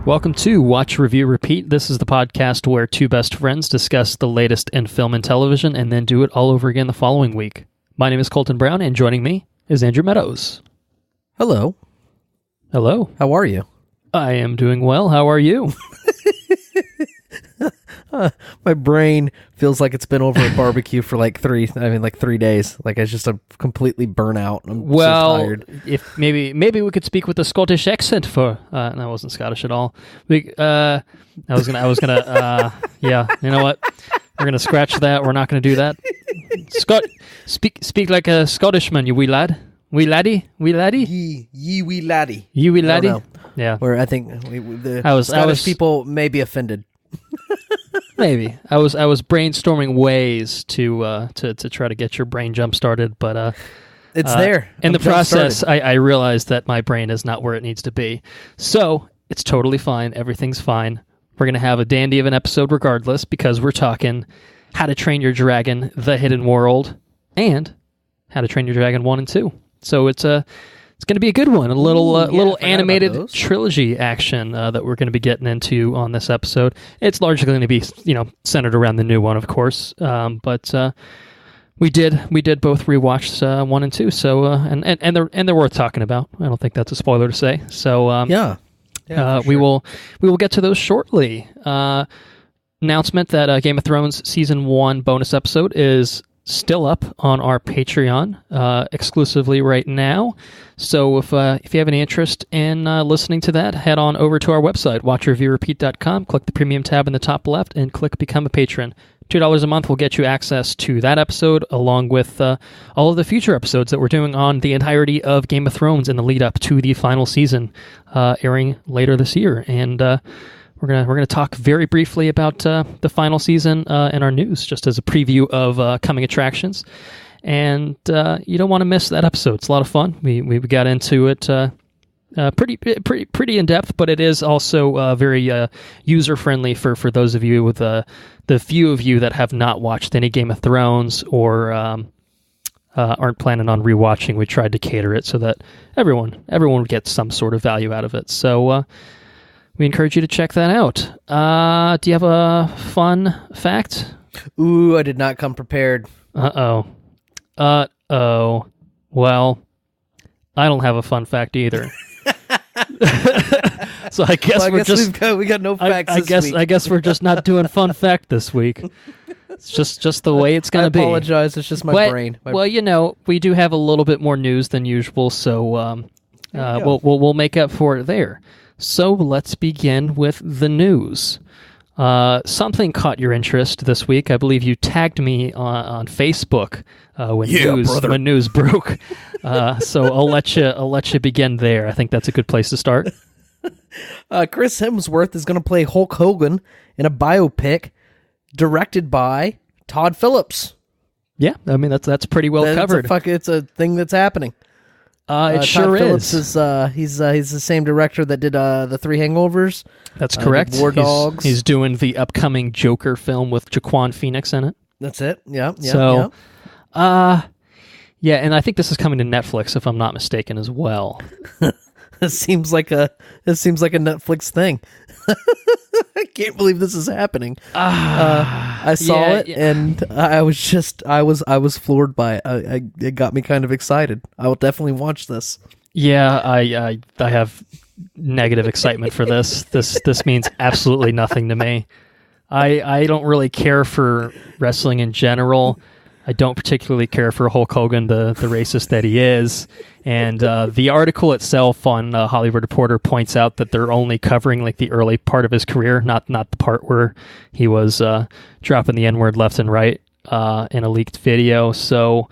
Welcome to Watch, Review, Repeat. This is the podcast where two best friends discuss the latest in film and television and then do it all over again the following week. My name is Colton Brown, and joining me is Andrew Meadows. Hello. Hello. How are you? I am doing well. How are you? My brain feels like it's been over a barbecue for like 3 days. Like it's just a completely burnout. I'm so tired. If maybe we could speak with a Scottish accent for. No, I wasn't Scottish at all. I was gonna. Yeah, you know what? We're gonna scratch that. We're not gonna do that. Speak like a Scottishman, you wee lad. Wee laddie. Ye wee laddie. You wee laddie. Yeah. Where I think the Scottish people may be offended. Maybe I was brainstorming ways to try to get your brain jump started, but it's there. In the process, I realized that my brain is not where it needs to be. So it's totally fine. Everything's fine. We're gonna have a dandy of an episode regardless because we're talking How to Train Your Dragon: The Hidden World and How to Train Your Dragon 1 and 2. So it's going to be a good one, a little animated trilogy action that we're going to be getting into on this episode. It's largely going to be, centered around the new one, of course. But we did both rewatch 1 and 2. So and they're worth talking about. I don't think that's a spoiler to say. So sure. we will get to those shortly. Announcement that Game of Thrones season 1 bonus episode is still up on our Patreon exclusively right now. So if you have any interest in listening to that, head on over to our website, watchreviewrepeat.com, click the premium tab in the top left, and click Become a Patron. $2 a month will get you access to that episode, along with all of the future episodes that we're doing on the entirety of Game of Thrones in the lead up to the final season airing later this year. And we're gonna talk very briefly about the final season in our news, just as a preview of coming attractions. And you don't want to miss that episode. It's a lot of fun. We got into it pretty in depth, but it is also very user friendly for those of you with the few of you that have not watched any Game of Thrones or aren't planning on rewatching. We tried to cater it so that everyone gets some sort of value out of it. So. We encourage you to check that out. Do you have a fun fact? Ooh, I did not come prepared. Uh-oh. Well, I don't have a fun fact either. So I guess we got no facts this week. I guess we're just not doing fun fact this week. It's just the way it's going to be. I apologize. It's just my brain. Well, we do have a little bit more news than usual, so we'll make up for it there. So let's begin with the news. Something caught your interest this week. I believe you tagged me on Facebook when news broke. So I'll let you begin there. I think that's a good place to start. Chris Hemsworth is going to play Hulk Hogan in a biopic directed by Todd Phillips. Yeah, I mean that's pretty well covered. It's a thing that's happening. It sure Todd Phillips is he's the same director that did the 3 Hangovers. That's correct. War Dogs. He's doing the upcoming Joker film with Jaquan Phoenix in it. That's it. Yeah. So, and I think this is coming to Netflix, if I'm not mistaken, as well. It seems like a Netflix thing. I can't believe this is happening. I saw it and I was floored by it. It got me kind of excited. I will definitely watch this. Yeah, I have negative excitement for this. This means absolutely nothing to me. I don't really care for wrestling in general. I don't particularly care for Hulk Hogan, the racist that he is. And the article itself on Hollywood Reporter points out that they're only covering like the early part of his career, not the part where he was dropping the N-word left and right in a leaked video. So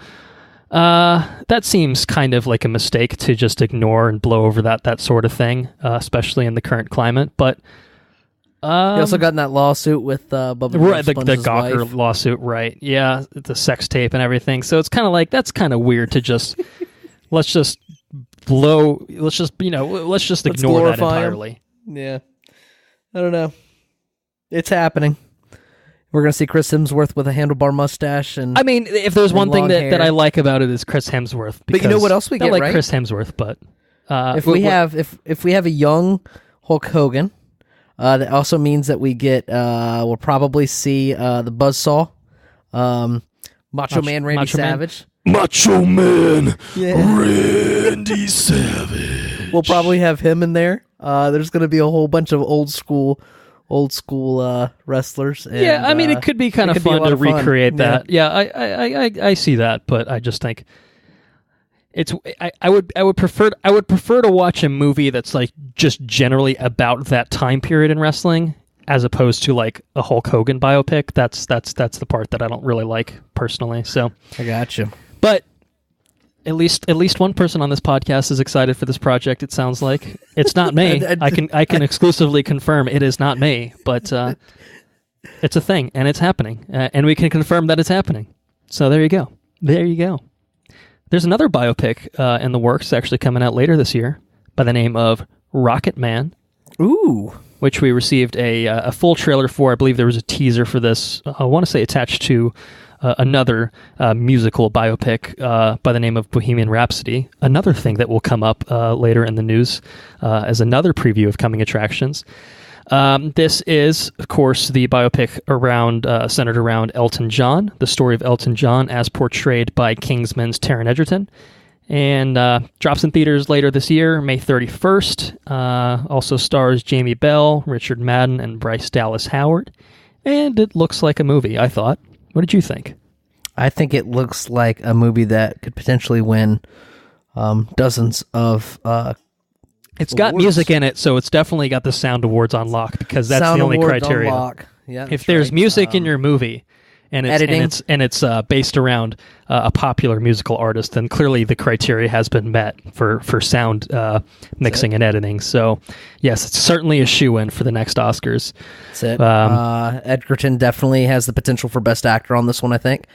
that seems kind of like a mistake to just ignore and blow over that sort of thing, especially in the current climate. But he also got in that lawsuit with Bubba right, the Gawker wife. Lawsuit, right? Yeah, the sex tape and everything. So it's kind of like that's kind of weird to just let's just ignore that entirely. Yeah, I don't know. It's happening. We're going to see Chris Hemsworth with a handlebar mustache. And I mean, if there's one thing that I like about it is Chris Hemsworth. But you know what else we get, Chris Hemsworth, but if we have a young Hulk Hogan That also means that we get, we'll probably see the Buzzsaw, Macho Man Randy Savage. Macho Man Yeah. Randy Savage. We'll probably have him in there. There's going to be a whole bunch of old school wrestlers. And, yeah, I mean, it could be kind of fun to recreate that. Yeah, I see that, but I just think I would prefer to watch a movie that's like just generally about that time period in wrestling, as opposed to like a Hulk Hogan biopic. That's the part that I don't really like personally. So I got you. But at least one person on this podcast is excited for this project. It sounds like it's not me. I can exclusively confirm it is not me. But it's a thing, and it's happening, and we can confirm that it's happening. So there you go. There you go. There's another biopic in the works actually coming out later this year by the name of Rocketman. Ooh. Which we received a full trailer for. I believe there was a teaser for this, I want to say attached to another musical biopic by the name of Bohemian Rhapsody. Another thing that will come up later in the news as another preview of coming attractions. This is, of course, the biopic centered around Elton John, the story of Elton John as portrayed by Kingsman's Taron Egerton. And drops in theaters later this year, May 31st. Also stars Jamie Bell, Richard Madden, and Bryce Dallas Howard. And it looks like a movie, I thought. What did you think? I think it looks like a movie that could potentially win dozens of It's got awards. music in it, so it's definitely got the Sound Awards on lock, because that's Sound the only Awards criteria. on lock. Yeah, If there's music in your movie, and it's based around a popular musical artist, then clearly the criteria has been met for sound mixing and editing. So, yes, it's certainly a shoo-in for the next Oscars. That's it. Edgerton definitely has the potential for Best Actor on this one, I think.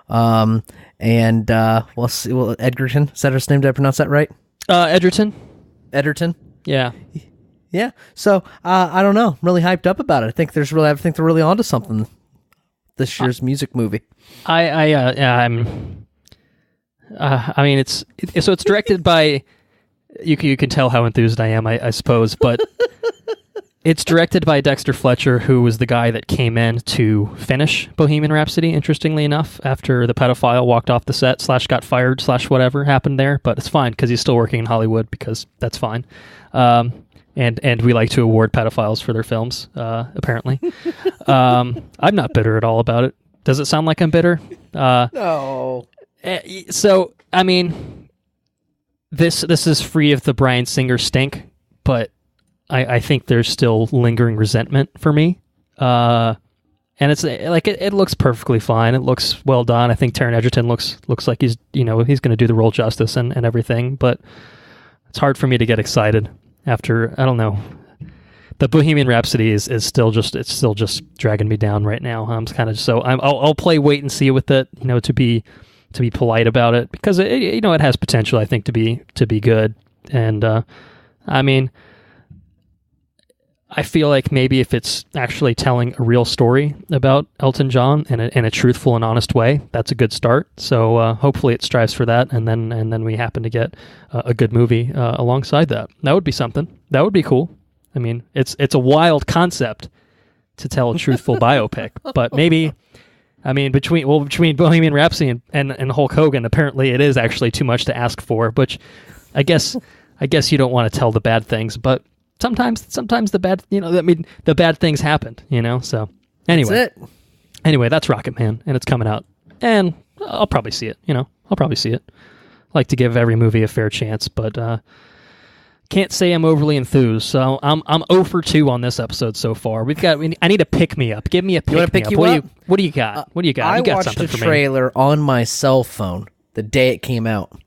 And we'll see. Well, Edgerton, is that his name? Did I pronounce that right? Edgerton? Yeah. Yeah. So I don't know. I'm really hyped up about it. I think they're really onto something. This year's music movie. I mean, it's directed by. You can tell how enthused I am, I suppose, but it's directed by Dexter Fletcher, who was the guy that came in to finish Bohemian Rhapsody. Interestingly enough, after the pedophile walked off the set / got fired / whatever happened there, but it's fine because he's still working in Hollywood, because that's fine. And we like to award pedophiles for their films, apparently. I'm not bitter at all about it. Does it sound like I'm bitter? No. So, I mean, this is free of the Bryan Singer stink, but I think there's still lingering resentment for me. And it's like it looks perfectly fine. It looks well done. I think Taron Egerton looks like he's going to do the role justice and everything, but it's hard for me to get excited. After, I don't know, the Bohemian Rhapsody is still just dragging me down right now. I'm kind of I'll play wait and see with it, to be polite about it, because it has potential, I think, to be good. And I mean, I feel like maybe if it's actually telling a real story about Elton John in a truthful and honest way, that's a good start. So hopefully it strives for that, and then we happen to get a good movie alongside that. That would be something. That would be cool. I mean, it's a wild concept to tell a truthful biopic, but maybe, I mean, between Bohemian Rhapsody and Hulk Hogan, apparently it is actually too much to ask for. Which I guess you don't want to tell the bad things, but sometimes the bad, the bad things happened, so anyway. That's it. Anyway, that's Rocketman, and it's coming out, and I'll probably see it, I'll probably see it. I like to give every movie a fair chance, but can't say I'm overly enthused, so I'm 0 for 2 on this episode so far. I need a pick-me-up. Give me a pick-me-up. What do you got? What do you got? I you got watched something a for me. trailer on my cell phone the day it came out,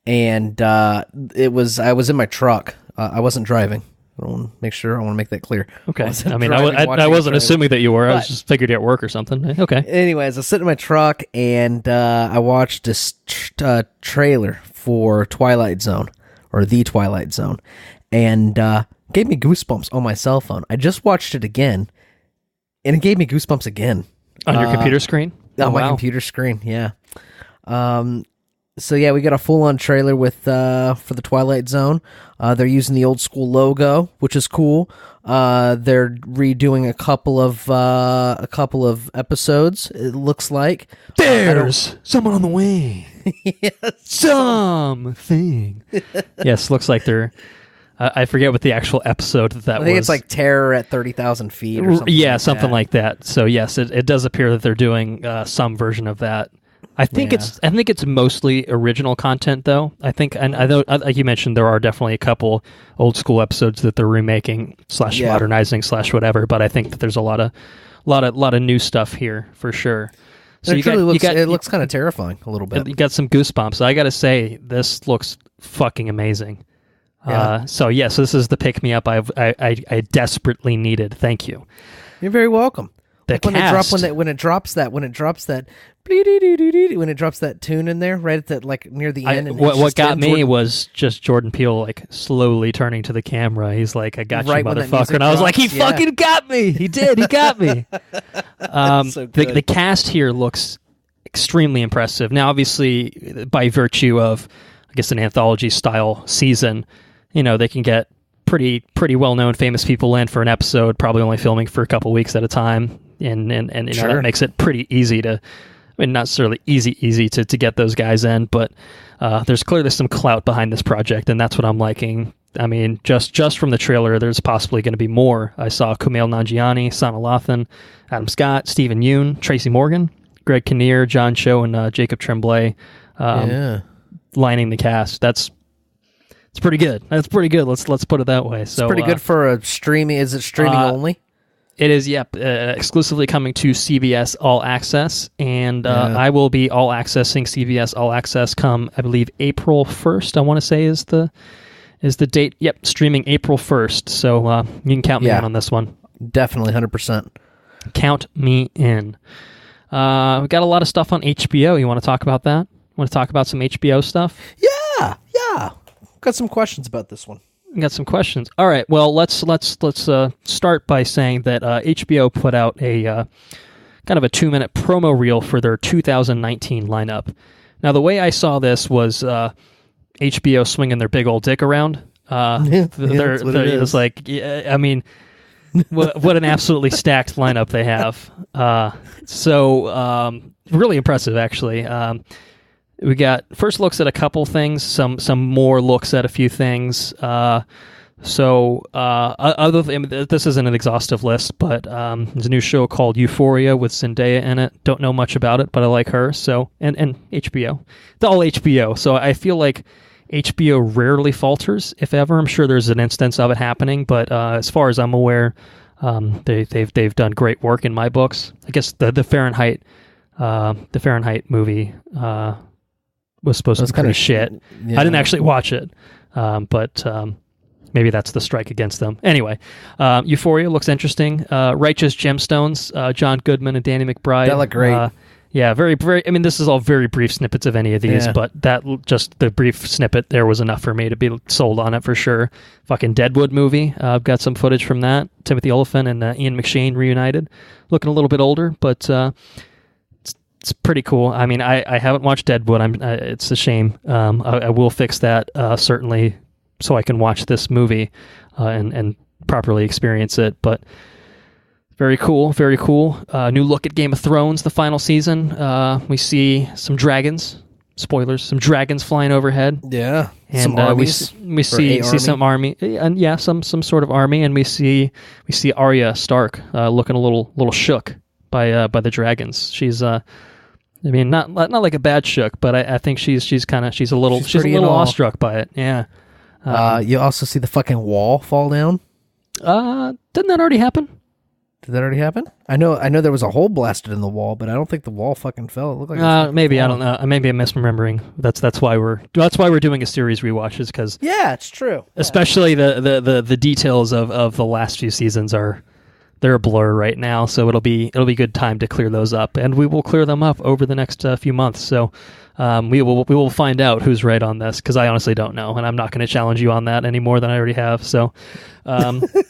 and I was in my truck. I wasn't driving. I want to make that clear. Okay. I mean, I wasn't assuming that you were. I was just figured you at work or something. Okay. Anyways, I was sitting in my truck, and I watched this trailer for Twilight Zone, or The Twilight Zone, and gave me goosebumps on my cell phone. I just watched it again, and it gave me goosebumps again. On your computer screen? On my computer screen, yeah. So yeah, we got a full-on trailer with for the Twilight Zone. They're using the old school logo, which is cool. They're redoing a couple of episodes. It looks like there's someone on the way. Yes. Something. Yes, looks like they're. I forget what the actual episode that was. I think it's like Terror at 30,000 feet or something. Yeah, something like that. So yes, it does appear that they're doing some version of that. I think it's mostly original content though. I think, and I know, like you mentioned, there are definitely a couple old school episodes that they're remaking / modernizing / whatever. But I think that there's a lot of new stuff here for sure. So it looks kind of terrifying a little bit. You got some goosebumps. I got to say, this looks fucking amazing. Yeah. So this is the pick me up I desperately needed. Thank you. You're very welcome. When it drops that tune in there right at that, like near the end. And what got me was just Jordan Peele like slowly turning to the camera. He's like, "I got you, motherfucker!" And I was like, "He fucking got me. He did. He got me." So the cast here looks extremely impressive. Now, obviously, by virtue of I guess an anthology style season, they can get pretty well known famous people in for an episode, probably only filming for a couple weeks at a time, and Sure. That makes it pretty easy to. I mean, not necessarily easy to get those guys in, but there's clearly some clout behind this project, and that's what I'm liking. I mean, just from the trailer, there's possibly going to be more. I saw Kumail Nanjiani, Sana Lathan, Adam Scott, Stephen Yeun, Tracy Morgan, Greg Kinnear, John Cho, and Jacob Tremblay lining the cast. It's pretty good. That's pretty good. Let's put it that way. So it's pretty good for a streaming. Is it streaming only? It is, yep. Exclusively coming to CBS All Access, and I will be all accessing CBS All Access come, I believe, April 1st. I want to say is the date. Yep, streaming April 1st. So you can count me in on this one. Definitely, 100%. Count me in. We got a lot of stuff on HBO. You want to talk about that? Want to talk about some HBO stuff? Yeah. Got some questions about this one. Got some questions. All right. Well, let's start by saying that HBO put out a kind of a 2-minute promo reel for their 2019 lineup. Now, the way I saw this was HBO swinging their big old dick around. It was like, I mean, what an absolutely stacked lineup they have. So really impressive, actually. We got first looks at a couple things, some more looks at a few things. Other than this isn't an exhaustive list, but there's a new show called Euphoria with Zendaya in it. Don't know much about it, but I like her. So and HBO, the all HBO. So I feel like HBO rarely falters, if ever. I'm sure there's an instance of it happening, but as far as I'm aware, they've done great work in my books. I guess the Fahrenheit movie. Was supposed to be kind of shit. Yeah. I didn't actually watch it, but maybe that's the strike against them. Anyway, Euphoria looks interesting. Righteous Gemstones, John Goodman and Danny McBride. That look great. Very, very. I mean, this is all very brief snippets of any of these, but just the brief snippet there was enough for me to be sold on it for sure. Fucking Deadwood movie. I've got some footage from that. Timothy Olyphant and Ian McShane reunited, looking a little bit older, but. It's pretty cool. I mean, I haven't watched Deadwood. It's a shame. I will fix that certainly, so I can watch this movie and properly experience it. But very cool, very cool. New look at Game of Thrones, the final season. We see some dragons. Spoilers: some dragons flying overhead. Yeah, and some armies. We see some army, and some sort of army, and we see Arya Stark looking a little shook by the dragons. She's I mean, not like a bad shook, but I think she's a little awestruck by it. Yeah. You also see the fucking wall fall down. Didn't that already happen? Did that already happen? I know there was a hole blasted in the wall, but I don't think the wall fucking fell. It looked like maybe I don't know. Maybe I'm misremembering. That's why we're doing a series rewatches, because it's true. Especially the details of the last few seasons they're a blur right now, so it'll be good time to clear those up, and we will clear them up over the next few months. So we will find out who's right on this, because I honestly don't know, and I'm not going to challenge you on that any more than I already have. So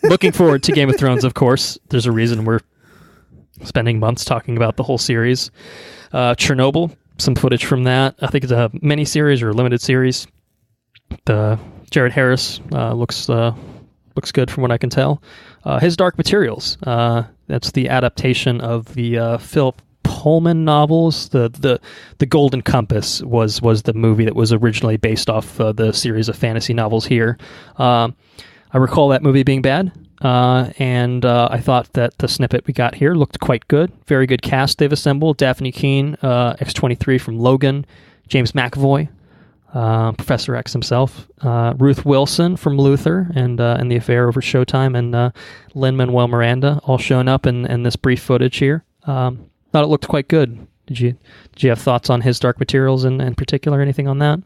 looking forward to Game of Thrones, of course. There's a reason we're spending months talking about the whole series. Chernobyl some footage from that. I think it's a mini-series or a limited series. The Jared Harris looks good from what I can tell. His Dark Materials, that's the adaptation of the Philip Pullman novels. The Golden Compass was the movie that was originally based off the series of fantasy novels here. I recall that movie being bad, and I thought that the snippet we got here looked quite good. Very good cast they've assembled. Daphne Keane, X-23 from Logan, James McAvoy, Professor X himself, Ruth Wilson from Luther and The Affair over Showtime, and Lin-Manuel Miranda all showing up in this brief footage here. Thought it looked quite good. Did you have thoughts on His Dark Materials in particular? Anything on that?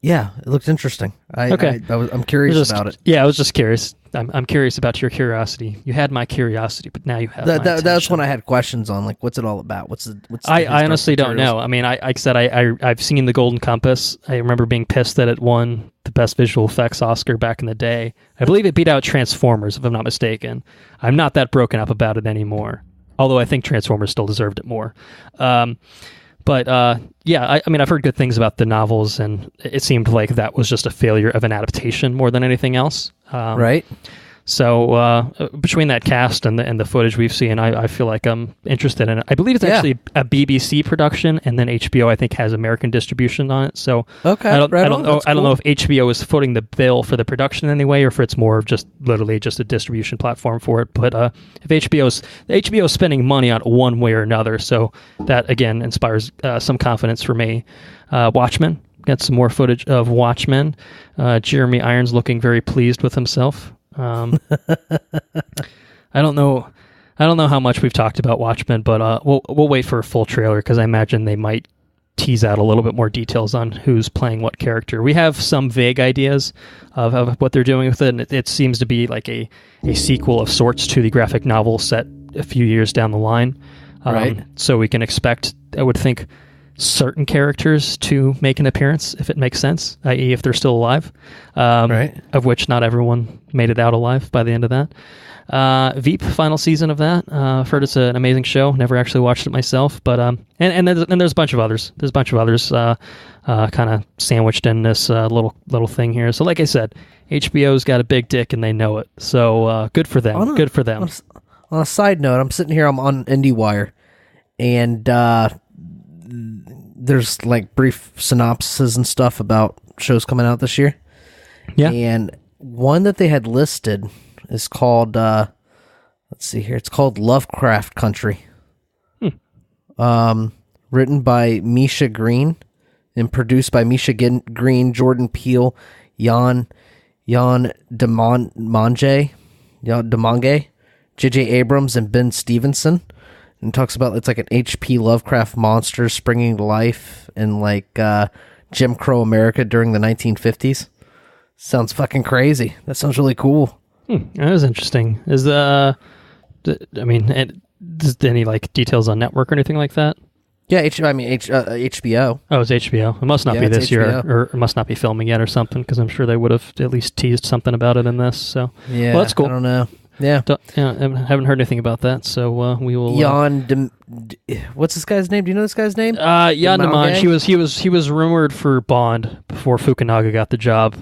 Yeah, it looks interesting. I'm curious about it. Yeah, I was just curious. I'm curious about your curiosity. You had my curiosity, but now you have my attention. That's when I had questions on, like, what's it all about? I honestly don't know. I mean, I said I've seen The Golden Compass. I remember being pissed that it won the Best Visual Effects Oscar back in the day. I believe it beat out Transformers, if I'm not mistaken. I'm not that broken up about it anymore, although I think Transformers still deserved it more. But I mean, I've heard good things about the novels, and it seemed like that was just a failure of an adaptation more than anything else. Right. So between that cast and the footage we've seen, I feel like I'm interested in it. I believe it's actually a BBC production, and then HBO I think has American distribution on it. So okay, I don't know if HBO is footing the bill for the production anyway, or if it's more of just literally just a distribution platform for it. But if HBO is spending money on it one way or another, so that again inspires some confidence for me. Watchmen, got some more footage of Watchmen. Jeremy Irons looking very pleased with himself. I don't know how much we've talked about Watchmen, but we'll wait for a full trailer because I imagine they might tease out a little bit more details on who's playing what character. We have some vague ideas of what they're doing with it, and it seems to be like a sequel of sorts to the graphic novel set a few years down the line. Right. So we can expect, I would think, certain characters to make an appearance, if it makes sense, i.e. if they're still alive, right. Of which not everyone made it out alive by the end of that. Veep, final season of that. I've heard it's an amazing show. Never actually watched it myself, but and there's a bunch of others. There's a bunch of others kind of sandwiched in this little thing here. So like I said, HBO's got a big dick and they know it. So good for them. Good for them. On a side note, I'm sitting here. I'm on IndieWire, and there's like brief synopses and stuff about shows coming out this year. Yeah. And one that they had listed is called, let's see here. It's called Lovecraft Country. Written by Misha Green and produced by Misha Green, Jordan Peele, Jan DeMonge, J.J. Abrams, and Ben Stevenson. And talks about, it's like an H.P. Lovecraft monster springing to life in like Jim Crow America during the 1950s. Sounds fucking crazy. That sounds really cool. That was interesting. Is any like details on network or anything like that? Yeah, HBO. Oh, it's HBO. It must not be this HBO. year, or it must not be filming yet or something, because I'm sure they would have at least teased something about it in this. So yeah, well, that's cool. I don't know. Yeah. I haven't heard anything about that, so we will. What's this guy's name? Do you know this guy's name? Jan DeMonge. He was rumored for Bond before Fukunaga got the job,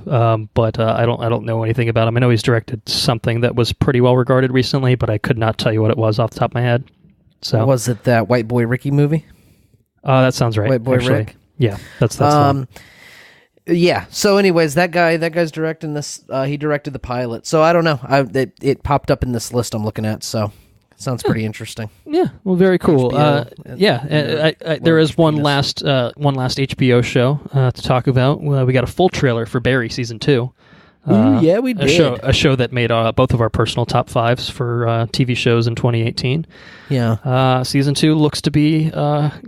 but I don't know anything about him. I know he's directed something that was pretty well regarded recently, but I could not tell you what it was off the top of my head. So was it that White Boy Ricky movie? That sounds right. White Boy Rick. Yeah, that's the one. Yeah. So, anyways, that guy's directing this. He directed the pilot. So I don't know. It popped up in this list I'm looking at. So it sounds pretty interesting. Yeah. Well, very cool. There is one last HBO show to talk about. We got a full trailer for Barry season 2. Yeah, we did. A show that made both of our personal top 5s for TV shows in 2018. Yeah. Season 2 looks to be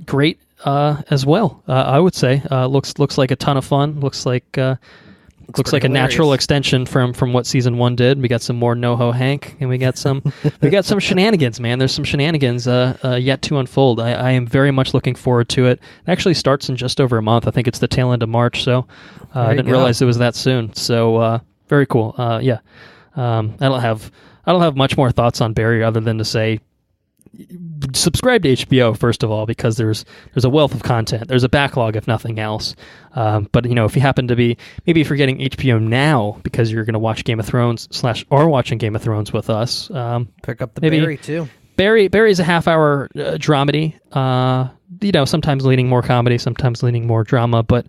great as well. I would say looks like a ton of fun. Looks like a natural extension from what season 1 did. We got some more NoHo Hank, and we got some shenanigans, man. There's some shenanigans yet to unfold. I am very much looking forward to it. It actually starts in just over a month. I think it's the tail end of March, so I didn't realize it was that soon. So very cool. I don't have much more thoughts on Barry other than to say subscribe to HBO first of all, because there's a wealth of content. There's a backlog if nothing else. But if you happen to be, maybe if you're getting HBO now because you're going to watch Game of Thrones / are watching Game of Thrones with us, pick up the Barry too. Barry's a half-hour dramedy. Sometimes leaning more comedy, sometimes leaning more drama, but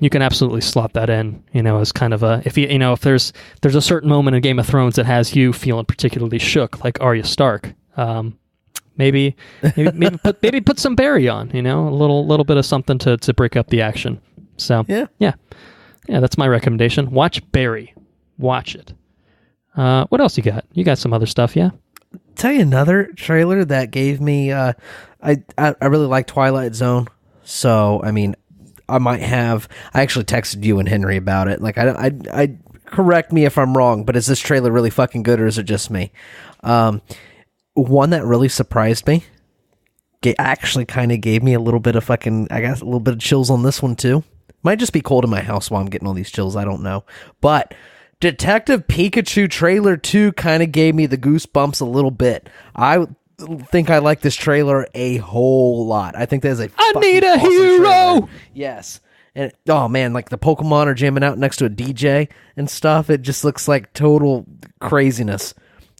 you can absolutely slot that in. As kind of a, if there's a certain moment in Game of Thrones that has you feeling particularly shook, like Arya Stark. Maybe put some Barry on. A little bit of something to break up the action. So yeah, that's my recommendation. Watch Barry. Watch it. What else you got? You got some other stuff, yeah? Tell you another trailer that gave me I really like Twilight Zone, so I actually texted you and Henry about it. Like I correct me if I'm wrong, but is this trailer really fucking good or is it just me? One that really surprised me, actually kind of gave me a little bit of a little bit of chills on this one too. Might just be cold in my house while I'm getting all these chills, I don't know. But Detective Pikachu trailer 2 kind of gave me the goosebumps a little bit. I think I like this trailer a whole lot. I think that is I need a awesome hero. Trailer. Yes. And oh man, like the Pokemon are jamming out next to a DJ and stuff. It just looks like total craziness.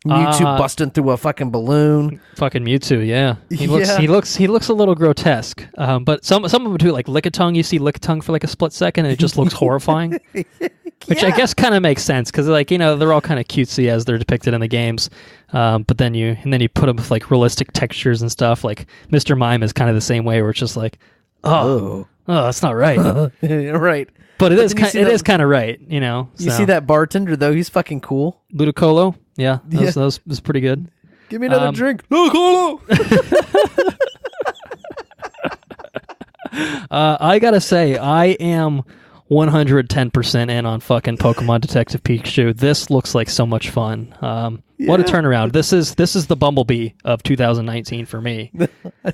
Mewtwo busting through a fucking balloon. Fucking Mewtwo, yeah. He looks a little grotesque. But some of them do, like Lickitung. You see Lickitung for like a split second, and it just looks horrifying. Which I guess kind of makes sense because they're all kind of cutesy as they're depicted in the games. But then you put them with like realistic textures and stuff. Like Mr. Mime is kind of the same way, where it's just like, oh, that's not right. Right. But it is kind of right, You see that bartender though? He's fucking cool. Ludicolo, yeah, that was pretty good. Give me another drink, Ludicolo. I gotta say, I am 110% in on fucking Pokemon Detective Pikachu. This looks like so much fun. What a turnaround! This is the Bumblebee of 2019 for me.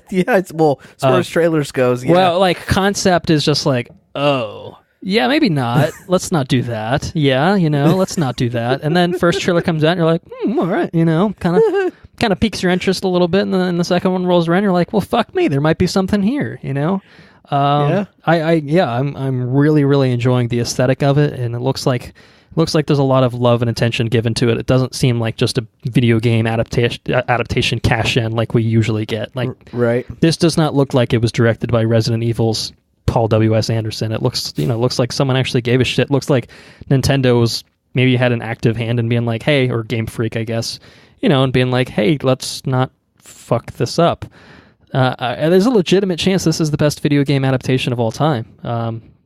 Yeah, as far as trailers goes. Yeah. Well, like concept is just like, oh. Yeah, maybe not. Let's not do that. Yeah, let's not do that. And then first trailer comes out, and you're like, all right, kind of piques your interest a little bit, and then the second one rolls around, you're like, well, fuck me, there might be something here, I'm really, really enjoying the aesthetic of it, and it looks like there's a lot of love and attention given to it. It doesn't seem like just a video game adaptation cash in like we usually get. Like, right. This does not look like it was directed by Resident Evil's Paul W.S. Anderson. It looks like someone actually gave a shit. Looks like Nintendo's maybe had an active hand in being like, hey, or Game Freak, I guess, and being like, hey, let's not fuck this up. There's a legitimate chance this is the best video game adaptation of all time.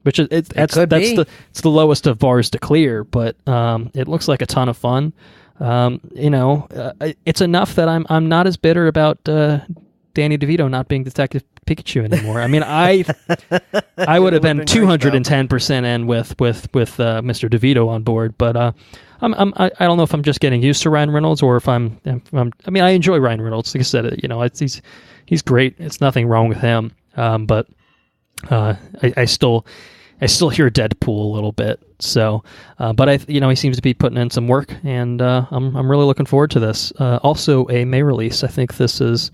Which it's the lowest of bars to clear, but it looks like a ton of fun. It's enough that I'm not as bitter about Danny DeVito not being Detective Pikachu anymore. I would have been 210% in with Mr. DeVito on board, but I don't know if I'm just getting used to Ryan Reynolds or if I enjoy Ryan Reynolds. Like I said, he's great. It's nothing wrong with him, but I still hear Deadpool a little bit. So, but he seems to be putting in some work, and I'm really looking forward to this. Also, a May release. I think this is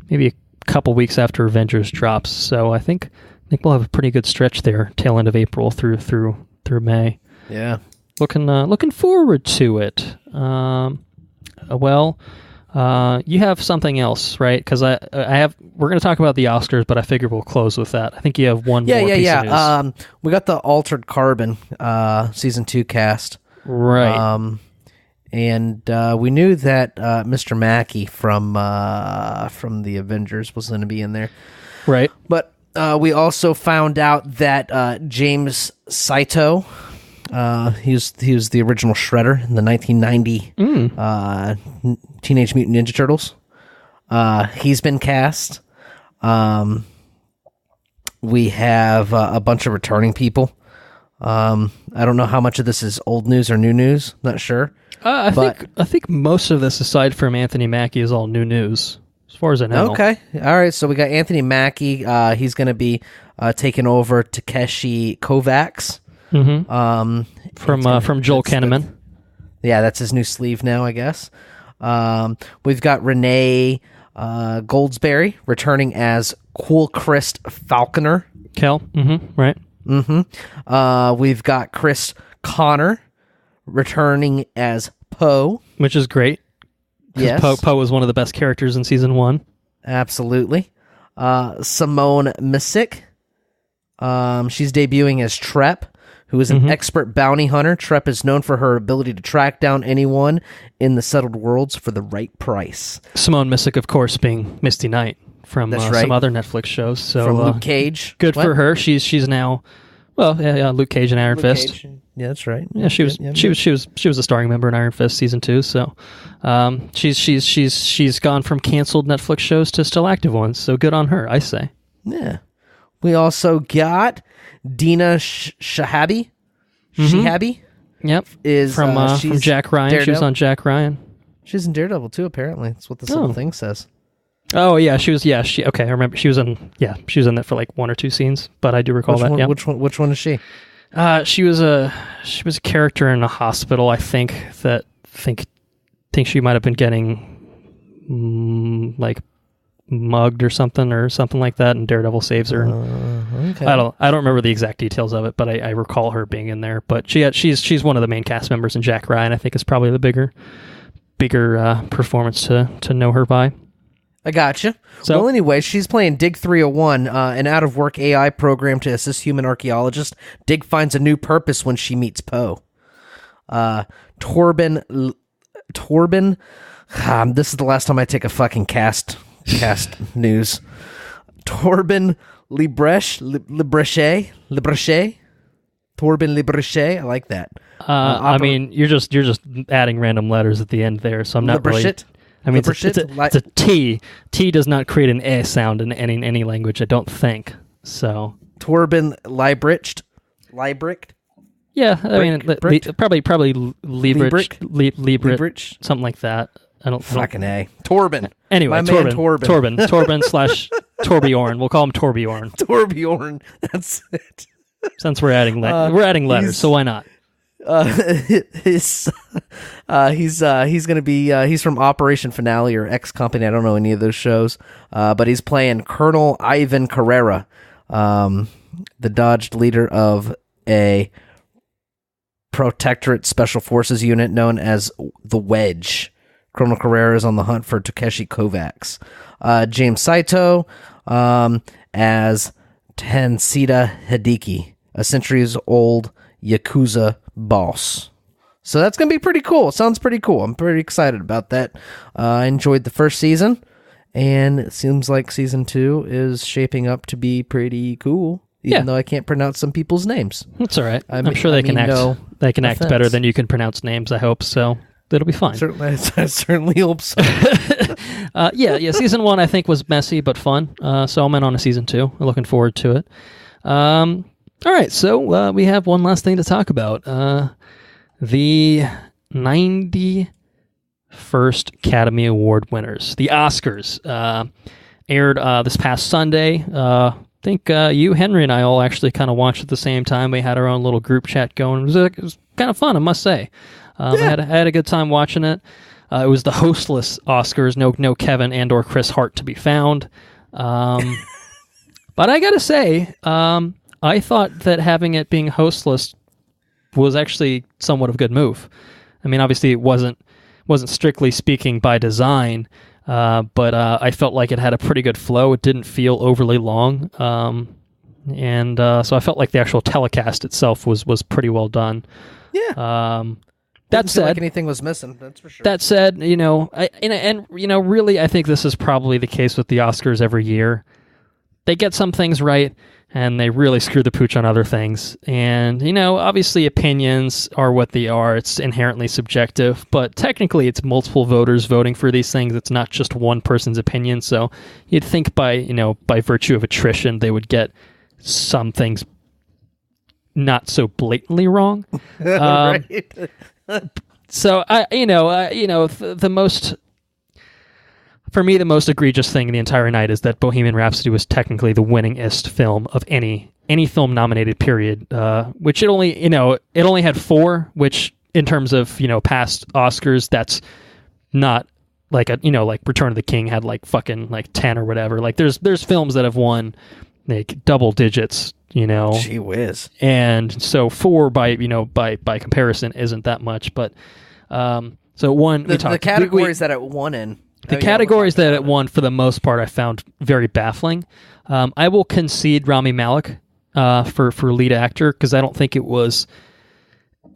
maybe a couple weeks after Avengers drops. So I think we'll have a pretty good stretch there, tail end of April through May. Yeah, looking forward to it. You have something else, right? Because I have. We're going to talk about the Oscars, but I figure we'll close with that. I think you have one more piece of news. We got the Altered Carbon season 2 cast, right? And we knew that Mr. Mackey from the Avengers was going to be in there, right? But we also found out that James Saito. He was the original Shredder in the 1990 Teenage Mutant Ninja Turtles. He's been cast. We have a bunch of returning people. I don't know how much of this is old news or new news. Not sure. I think most of this, aside from Anthony Mackie, is all new news, as far as I know. Okay, all right. So we got Anthony Mackie. He's going to be taking over Takeshi Kovacs. Mm-hmm. From Joel Kinnaman. That's his new sleeve now, I guess. We've got Renee Goldsberry returning as Cool Chris Falconer. Kel, right. We've got Chris Connor returning as Poe. Which is great. Yes. Poe was one of the best characters in season 1. Absolutely. Simone Missick. She's debuting as Trep, who is an expert bounty hunter. Trep is known for her ability to track down anyone in the settled worlds for the right price. Simone Missick, of course, being Misty Knight from some other Netflix shows. So from Luke Cage. Good for her. She's now, Luke Cage and Iron Fist. Cage. Yeah, that's right. Yeah, she was a starring member in Iron Fist season 2. So, she's gone from canceled Netflix shows to still active ones. So good on her, I say. Yeah. We also got Dina Shahabi. Shahabi? Yep. Is from Jack Ryan. Daredevil. She was on Jack Ryan. She's in Daredevil too, apparently. That's what this little thing says. Oh yeah, she was. Yeah, I remember she was in. Yeah, she was in that for like 1 or 2 scenes, but I do recall that. Yeah. Which one is she? She was a character in a hospital. I think she might have been getting like mugged or something like that, and Daredevil saves her. Okay. I don't remember the exact details of it, but I recall her being in there. But she's one of the main cast members in Jack Ryan. I think is probably the bigger performance to know her by. I gotcha. So, well, anyway, she's playing Dig 301, an out-of-work AI program to assist human archaeologists. Dig finds a new purpose when she meets Poe. Torben. This is the last time I take a fucking cast news. Torben Libreche. Torben Libreche. I like that. I mean, you're just adding random letters at the end there, so I'm not really. I mean, it's a T. T does not create an A sound in any language, I don't think. So Torben Liebrecht. Yeah, I mean, probably Liebrecht, something like that. I don't fucking A. Torben. Anyway, Torben slash Torbjorn. We'll call him Torbjorn. Torbjorn. That's it. Since we're adding letters, so why not? He's gonna be he's from Operation Finale or X Company. I don't know any of those shows, but he's playing Colonel Ivan Carrera, the dodged leader of a Protectorate Special Forces unit known as the Wedge. Colonel Carrera is on the hunt for Takeshi Kovacs. James Saito as Tensida Hideki, a centuries-old Yakuza boss. So that's going to be pretty cool. Sounds pretty cool. I'm pretty excited about that. I enjoyed the first season, and it seems like season 2 is shaping up to be pretty cool, even though I can't pronounce some people's names. That's all right. I'm sure they can act. They can act better than you can pronounce names, I hope, so it'll be fine. I certainly hope so. Season 1 I think was messy but fun, so I'm in on a season 2. I'm looking forward to it. All right, so we have one last thing to talk about. The 91st Academy Award winners, the Oscars, aired this past Sunday. I think you, Henry, and I all actually kind of watched at the same time. We had our own little group chat going. It was kind of fun, I must say. I had a good time watching it. It was the hostless Oscars, no Kevin and or Chris Hart to be found. But I gotta say, I thought that having it being hostless was actually somewhat of a good move. I mean, obviously it wasn't strictly speaking by design, but I felt like it had a pretty good flow. It didn't feel overly long, and so I felt like the actual telecast itself was pretty well done. Yeah. That said, like anything was missing. That's for sure. That said, really, I think this is probably the case with the Oscars every year. They get some things right, and they really screw the pooch on other things. And, obviously opinions are what they are. It's inherently subjective, but technically it's multiple voters voting for these things. It's not just one person's opinion. So you'd think by virtue of attrition, they would get some things not so blatantly wrong. Right. So the most. For me, the most egregious thing in the entire night is that Bohemian Rhapsody was technically the winningest film of any film nominated. Period. Which it only had 4. Which in terms of past Oscars, that's not like like Return of the King had like fucking like 10 or whatever. Like there's films that have won like double digits, Gee whiz. and so 4 by comparison isn't that much, but so one the categories that it won in. The categories that it won, for the most part, I found very baffling. I will concede Rami Malek for lead actor, because I don't think it was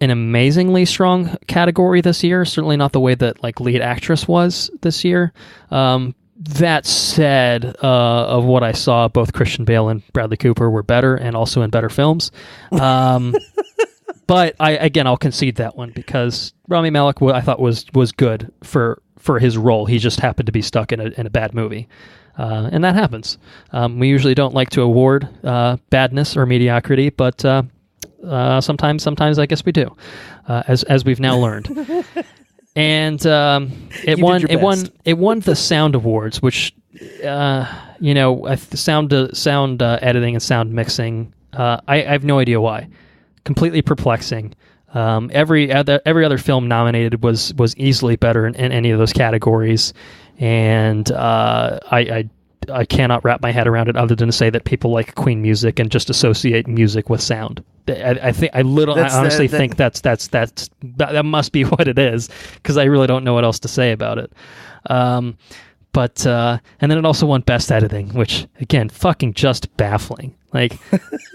an amazingly strong category this year. Certainly not the way that like lead actress was this year. That said, of what I saw, both Christian Bale and Bradley Cooper were better, and also in better films. But I'll concede that one, because Rami Malek I thought was good for his role. He just happened to be stuck in a bad movie, and that happens. We usually don't like to award badness or mediocrity, but sometimes I guess we do, as we've now learned. And it won the Sound Awards, which sound editing and sound mixing. I have no idea why. Completely perplexing. Every other film nominated was easily better in any of those categories, and I cannot wrap my head around it other than to say that people like Queen music and just associate music with sound. I honestly think that must be what it is, because I really don't know what else to say about it. But and then it also won Best Editing, which again, fucking just baffling. Like,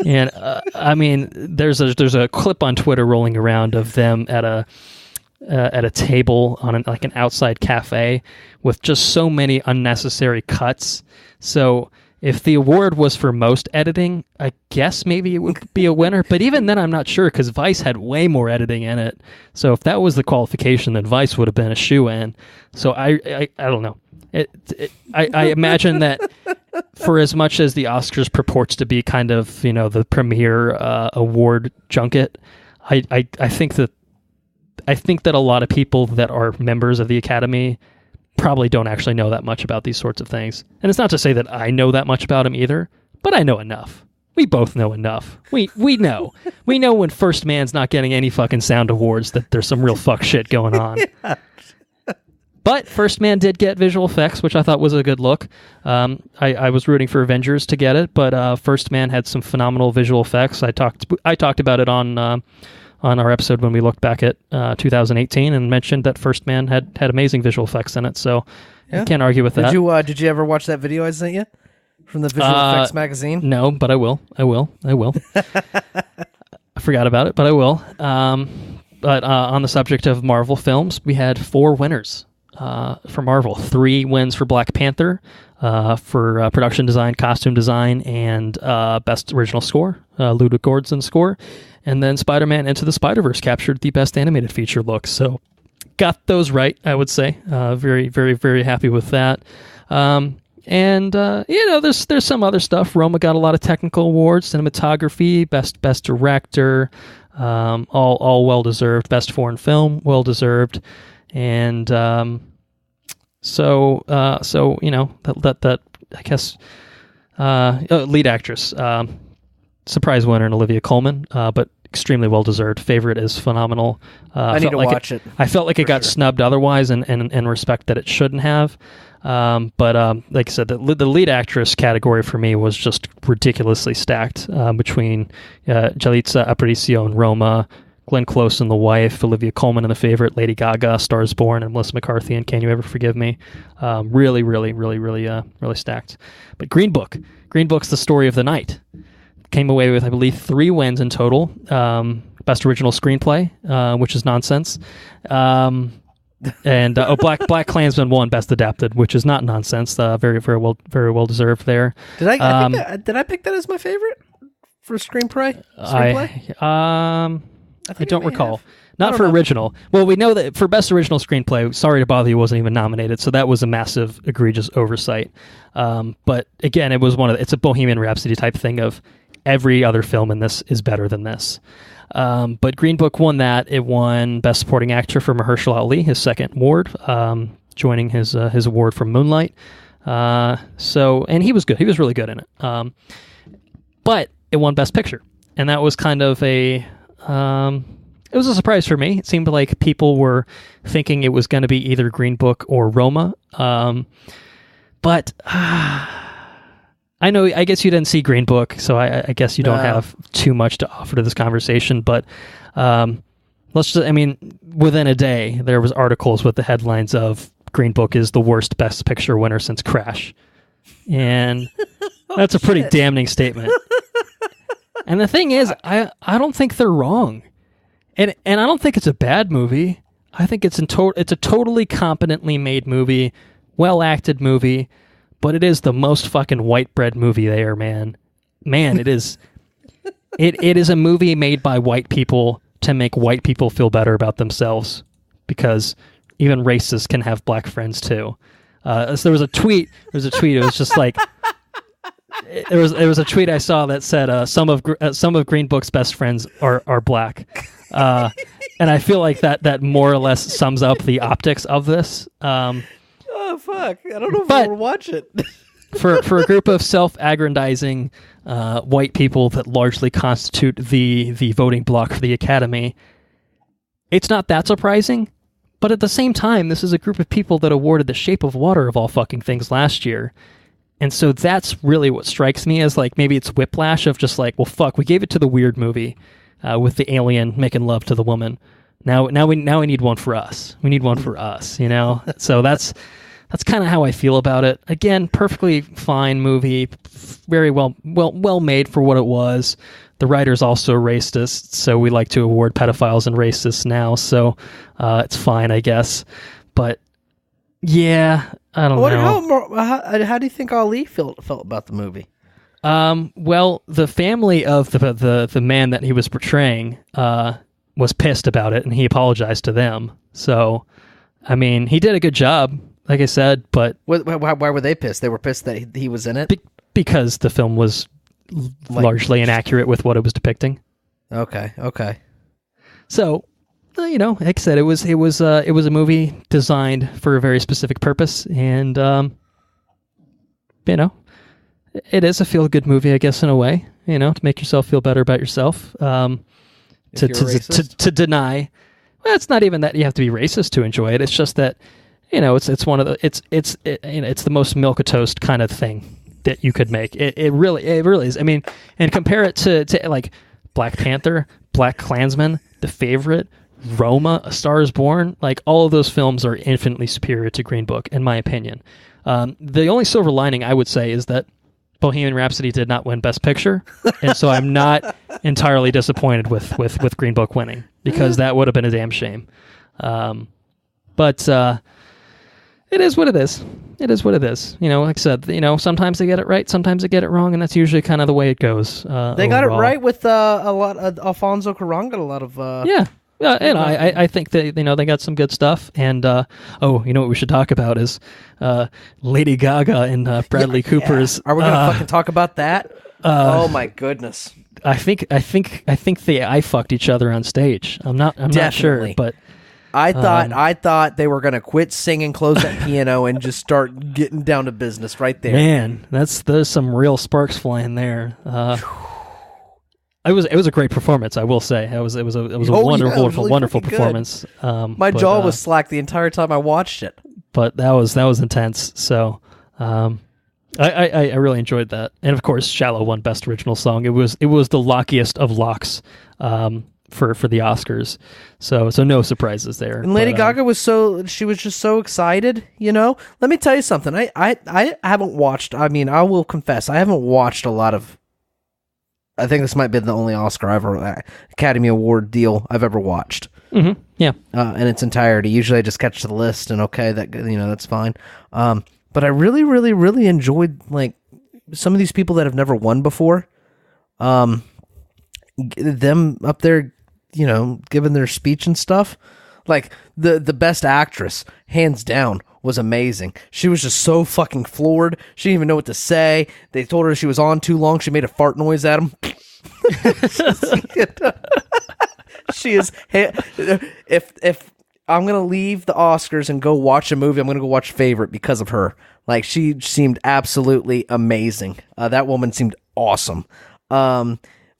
and I mean, there's a clip on Twitter rolling around of them at a table on an outside cafe with just so many unnecessary cuts. So if the award was for most editing, I guess maybe it would be a winner. But even then, I'm not sure, because Vice had way more editing in it. So if that was the qualification, then Vice would have been a shoo-in. So I don't know. I imagine that for as much as the Oscars purports to be kind of the premier award junket, I think that a lot of people that are members of the Academy probably don't actually know that much about these sorts of things. And it's not to say that I know that much about them either, but I know enough. We both know enough. We know. We know when First Man's not getting any fucking sound awards that there's some real fuck shit going on. Yeah. But First Man did get visual effects, which I thought was a good look. I was rooting for Avengers to get it, but First Man had some phenomenal visual effects. I talked about it on our episode when we looked back at 2018 and mentioned that First Man had amazing visual effects in it. So yeah. I can't argue with that. Did you ever watch that video I sent you from the Visual Effects magazine? No, but I will. I forgot about it, but I will. But on the subject of Marvel films, we had 4 winners. For Marvel, 3 wins for Black Panther, for production design, costume design, and best original score, Ludwig Göransson's score, and then Spider-Man Into the Spider-Verse captured the best animated feature look. So got those right, I would say. Very, very, very happy with that. And there's some other stuff. Roma got a lot of technical awards, cinematography, best director, all well deserved. Best foreign film, well deserved. And so that I guess lead actress, surprise winner in Olivia Colman, but extremely well deserved. Favorite is phenomenal. I need to watch it. I felt like it got snubbed otherwise, and respect that it shouldn't have. But like I said, the lead actress category for me was just ridiculously stacked between Yalitza Aparicio in Roma, Glenn Close in The Wife, Olivia Colman in The Favorite, Lady Gaga, Stars Born, and Melissa McCarthy in Can You Ever Forgive Me? Really, really, really, really, really stacked. But Green Book's the story of the night. Came away with, I believe, 3 wins in total. Best original screenplay, which is nonsense. And Black Klansman won Best Adapted, which is not nonsense. Very, very well deserved there. Did I pick that as my favorite for screenplay? I don't recall. Not for original. Well, we know that for Best Original Screenplay, Sorry to Bother You wasn't even nominated, so that was a massive, egregious oversight. But again, it's a Bohemian Rhapsody type thing of every other film in this is better than this. But Green Book won that. It won Best Supporting Actor for Mahershala Ali, his second award, joining his award from Moonlight. And he was good. He was really good in it. But it won Best Picture, and that was kind of a it was a surprise for me. It seemed like people were thinking it was going to be either Green Book or Roma. But I guess you didn't see Green Book, so I guess you don't have too much to offer to this conversation. But within a day, there was articles with the headlines of Green Book is the worst Best Picture winner since Crash. And that's a pretty damning statement. And the thing is, I don't think they're wrong. And I don't think it's a bad movie. I think it's a totally competently made movie, well-acted movie, but it is the most fucking white bread movie there, man. Man, it is. It is a movie made by white people to make white people feel better about themselves, because even racists can have black friends too. So there was a tweet. It was just like there was a tweet I saw that said some of Green Book's best friends are black, and I feel like that more or less sums up the optics of this. Oh fuck! I don't know if I want to watch it. for a group of self-aggrandizing white people that largely constitute the voting bloc for the Academy, it's not that surprising. But at the same time, this is a group of people that awarded The Shape of Water of all fucking things last year. And so that's really what strikes me as like, maybe it's whiplash of just like, well, fuck, we gave it to the weird movie with the alien making love to the woman. Now we need one for us. We need one for us, you know? So that's kind of how I feel about it. Again, perfectly fine movie, very well made for what it was. The writer's also racist, so we like to award pedophiles and racists now, so it's fine, I guess. But yeah, I don't know. How do you think Ali felt about the movie? Well, the family of the man that he was portraying was pissed about it, and he apologized to them. So, I mean, he did a good job, like I said, but... Why were they pissed? They were pissed that he was in it? Because the film was largely inaccurate with what it was depicting. Okay. So, you know, like I said, it was a movie designed for a very specific purpose, and you know, it is a feel-good movie, I guess, in a way. You know, to make yourself feel better about yourself. To deny, well, it's not even that you have to be racist to enjoy it. It's just that, you know, it's one of the it's the most milquetoast kind of thing that you could make. It really is. I mean, and compare it to like Black Panther, Black Klansman, The Favorite, Roma, A Star Is Born. Like, all of those films are infinitely superior to Green Book, in my opinion. The only silver lining I would say is that Bohemian Rhapsody did not win Best Picture, and so I'm not entirely disappointed with Green Book winning, because that would have been a damn shame. But it is what it is. It is what it is. You know, like I said, you know, sometimes they get it right, sometimes they get it wrong, and that's usually kind of the way it goes. They got it right with a lot. Alfonso Cuarón got a lot of. Yeah. And I think that, you know, they got some good stuff. And you know what we should talk about is Lady Gaga and Bradley Cooper's. Are we gonna fucking talk about that? Oh my goodness! I think they fucked each other on stage. I'm not sure, but. I thought they were gonna quit singing, close that piano, and just start getting down to business right there. Man, there's some real sparks flying there. It was a great performance, I will say. It was a wonderful performance. My jaw was slack the entire time I watched it. But that was intense. So I really enjoyed that. And of course, Shallow won Best Original Song. It was the lockiest of locks. For the Oscars, so no surprises there. And Lady Gaga was just so excited, you know. Let me tell you something. I haven't watched. I mean, I will confess, I haven't watched a lot of. I think this might be the only Academy Award deal I've ever watched. Mm-hmm. Yeah, in its entirety. Usually, I just catch the list and that's fine. But I really, really, really enjoyed like some of these people that have never won before. Them up there, you know, giving their speech and stuff. Like the best actress, hands down, was amazing. She was just so fucking floored. She didn't even know what to say. They told her she was on too long. She made a fart noise at him. She is. If I'm gonna leave the Oscars and go watch a movie, I'm gonna go watch Favorite because of her. Like, she seemed absolutely amazing. That woman seemed awesome.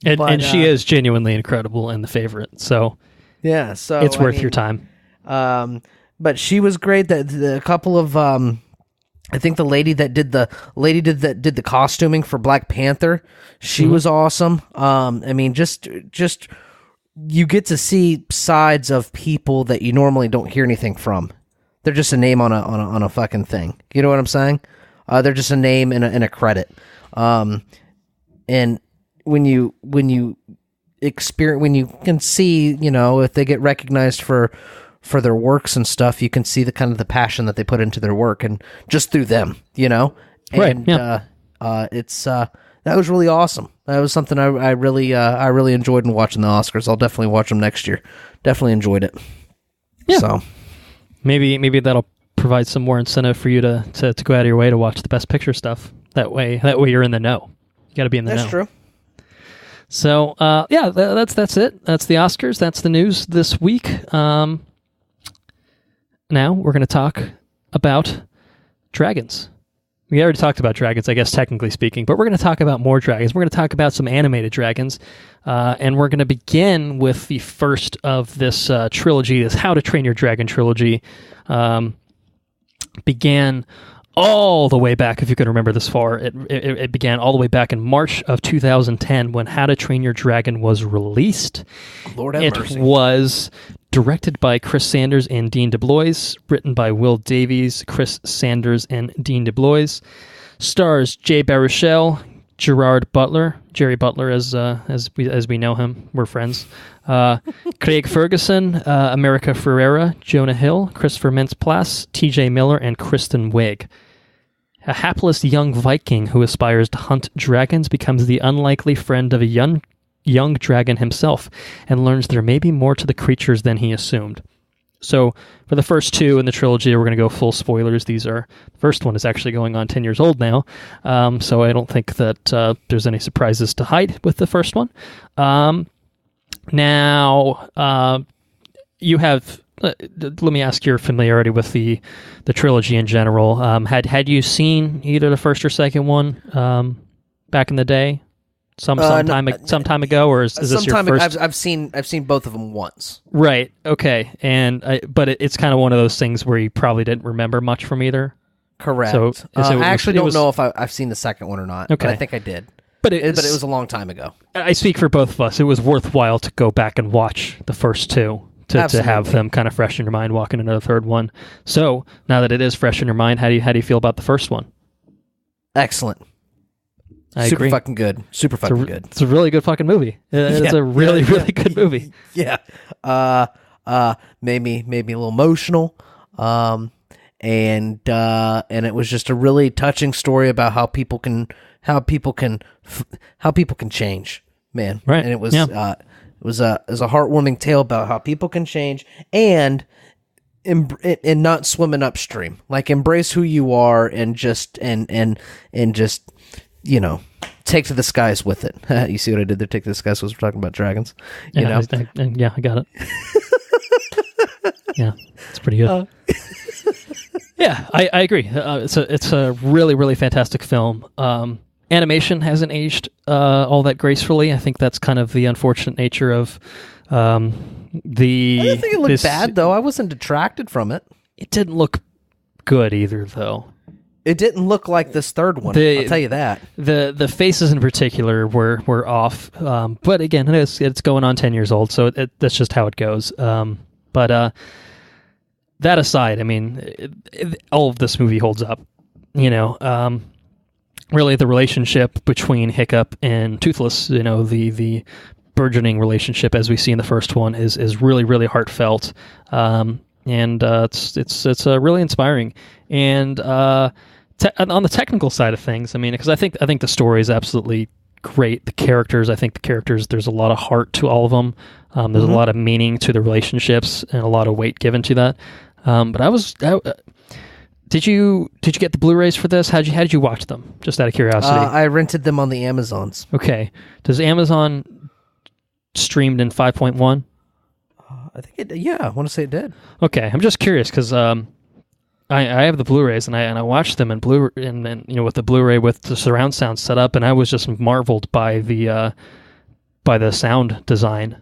And she is genuinely incredible in The Favorite. So, Yeah, so it's worth your time. But she was great. A couple of I think the lady that did the costuming for Black Panther, she was awesome. I mean, just you get to see sides of people that you normally don't hear anything from. They're just a name on a fucking thing. You know what I'm saying? They're just a name and a credit. And when you experience, when you can see, you know, if they get recognized for their works and stuff, you can see the kind of the passion that they put into their work, and just through them, you know. And, right. Yeah. It's that was really awesome. That was something I really enjoyed in watching the Oscars. I'll definitely watch them next year. Definitely enjoyed it. Yeah. So maybe that'll provide some more incentive for you to go out of your way to watch the Best Picture stuff. That way you're in the know. You got to be in the know. That's true. So yeah, that's it. That's the Oscars. That's the news this week. Now we're going to talk about dragons. We already talked about dragons, I guess, technically speaking, but we're going to talk about more dragons. We're going to talk about some animated dragons, and we're going to begin with the first of this trilogy, this How to Train Your Dragon Trilogy. Began all the way back, if you can remember this far, it began all the way back in March of 2010 when How to Train Your Dragon was released. Lord have mercy. It was directed by Chris Sanders and Dean DeBlois, written by Will Davies, Chris Sanders, and Dean DeBlois. Stars Jay Baruchel, Gerard Butler, Jerry Butler as we know him, we're friends. Craig Ferguson, America Ferrera, Jonah Hill, Christopher Mintz-Plasse, T.J. Miller, and Kristen Wiig. A hapless young Viking who aspires to hunt dragons becomes the unlikely friend of a young dragon himself and learns there may be more to the creatures than he assumed. So for the first two in the trilogy, we're going to go full spoilers. The first one is actually going on 10 years old now, so I don't think that there's any surprises to hide with the first one. Now, you have... let me ask your familiarity with the trilogy in general. Had you seen either the first or second one back in the day, some time ago, or is this your first? I've seen both of them once. Right. Okay. But it's kind of one of those things where you probably didn't remember much from either. Correct. So I actually don't know if I've seen the second one or not. Okay. But I think I did. But it was a long time ago. I speak for both of us. It was worthwhile to go back and watch the first two. To have them kind of fresh in your mind walking into the third one. So now that it is fresh in your mind, how do you feel about the first one? Excellent. I Super agree. fucking good. Super fucking good. It's a really good fucking movie. It's a really good movie. Yeah. Made me a little emotional. And it was just a really touching story about how people can change, man. Right. And it was It was a heartwarming tale about how people can change and not swimming upstream. Like, embrace who you are and just you know, take to the skies with it. You see what I did there? Take to the skies was we're talking about dragons. You know? I got it. Yeah, it's pretty good. Yeah, I agree. It's a really, really fantastic film. Animation hasn't aged all that gracefully. I think that's kind of the unfortunate nature of the... I didn't think it looked bad, though. I wasn't detracted from it. It didn't look good either, though. It didn't look like this third one, I'll tell you that. The faces in particular were off. But again, it's going on 10 years old, so that's just how it goes. But that aside, I mean, all of this movie holds up. You know, really the relationship between Hiccup and Toothless, you know, the burgeoning relationship as we see in the first one is really, really heartfelt. And it's really inspiring. And on the technical side of things, I mean, because I think the story is absolutely great. The characters, there's a lot of heart to all of them. There's a lot of meaning to the relationships and a lot of weight given to that. But did you get the Blu-rays for this? How did you watch them? Just out of curiosity. I rented them on the Amazons. Okay. Does Amazon streamed in 5.1? I think it. Yeah, I want to say it did. Okay, I'm just curious because I have the Blu-rays and I watched them in with the Blu-ray with the surround sound set up, and I was just marveled by the by the sound design.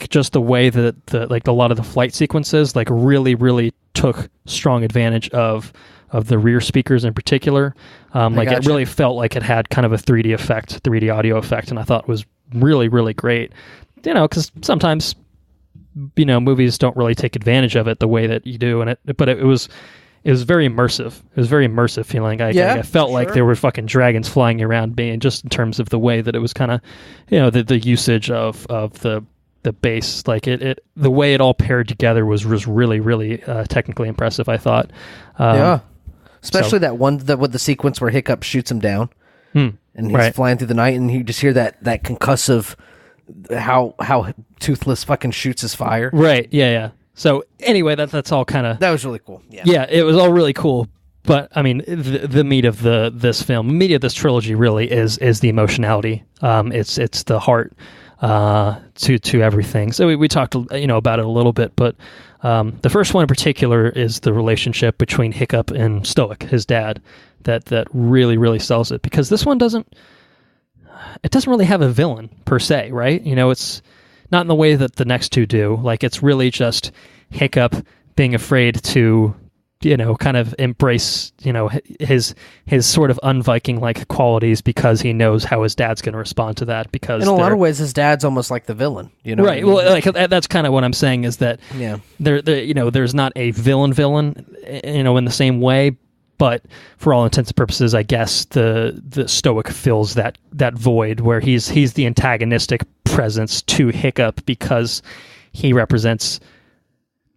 Just the way that a lot of the flight sequences really took strong advantage of the rear speakers in particular. It really felt like it had kind of a 3D audio effect, and I thought it was really, really great. Because sometimes movies don't really take advantage of it the way that you do, but it was very immersive. It was very immersive feeling. I felt like there were fucking dragons flying around me, and just in terms of the way that it was kind of, the usage of the bass, like the way it all paired together was really, really technically impressive, I thought. Especially that one with the sequence where Hiccup shoots him down, and he's flying through the night, and you just hear that concussive, how Toothless fucking shoots his fire. Right. Yeah. So anyway, that's all kind of... That was really cool. Yeah, it was all really cool. But I mean, the meat of this trilogy really is the emotionality. It's the heart to everything. So we talked about it a little bit, but the first one in particular is the relationship between Hiccup and Stoic, his dad, that really, really sells it, because this one doesn't really have a villain per se, right? It's not in the way that the next two do. Like, it's really just Hiccup being afraid to kind of embrace his sort of un-Viking like qualities, because he knows how his dad's going to respond to that. Because in a lot of ways, his dad's almost like the villain, right? Well, like, that's kind of what I'm saying, is that there's not a villain in the same way, but for all intents and purposes, I guess the Stoic fills that void, where he's the antagonistic presence to Hiccup, because he represents.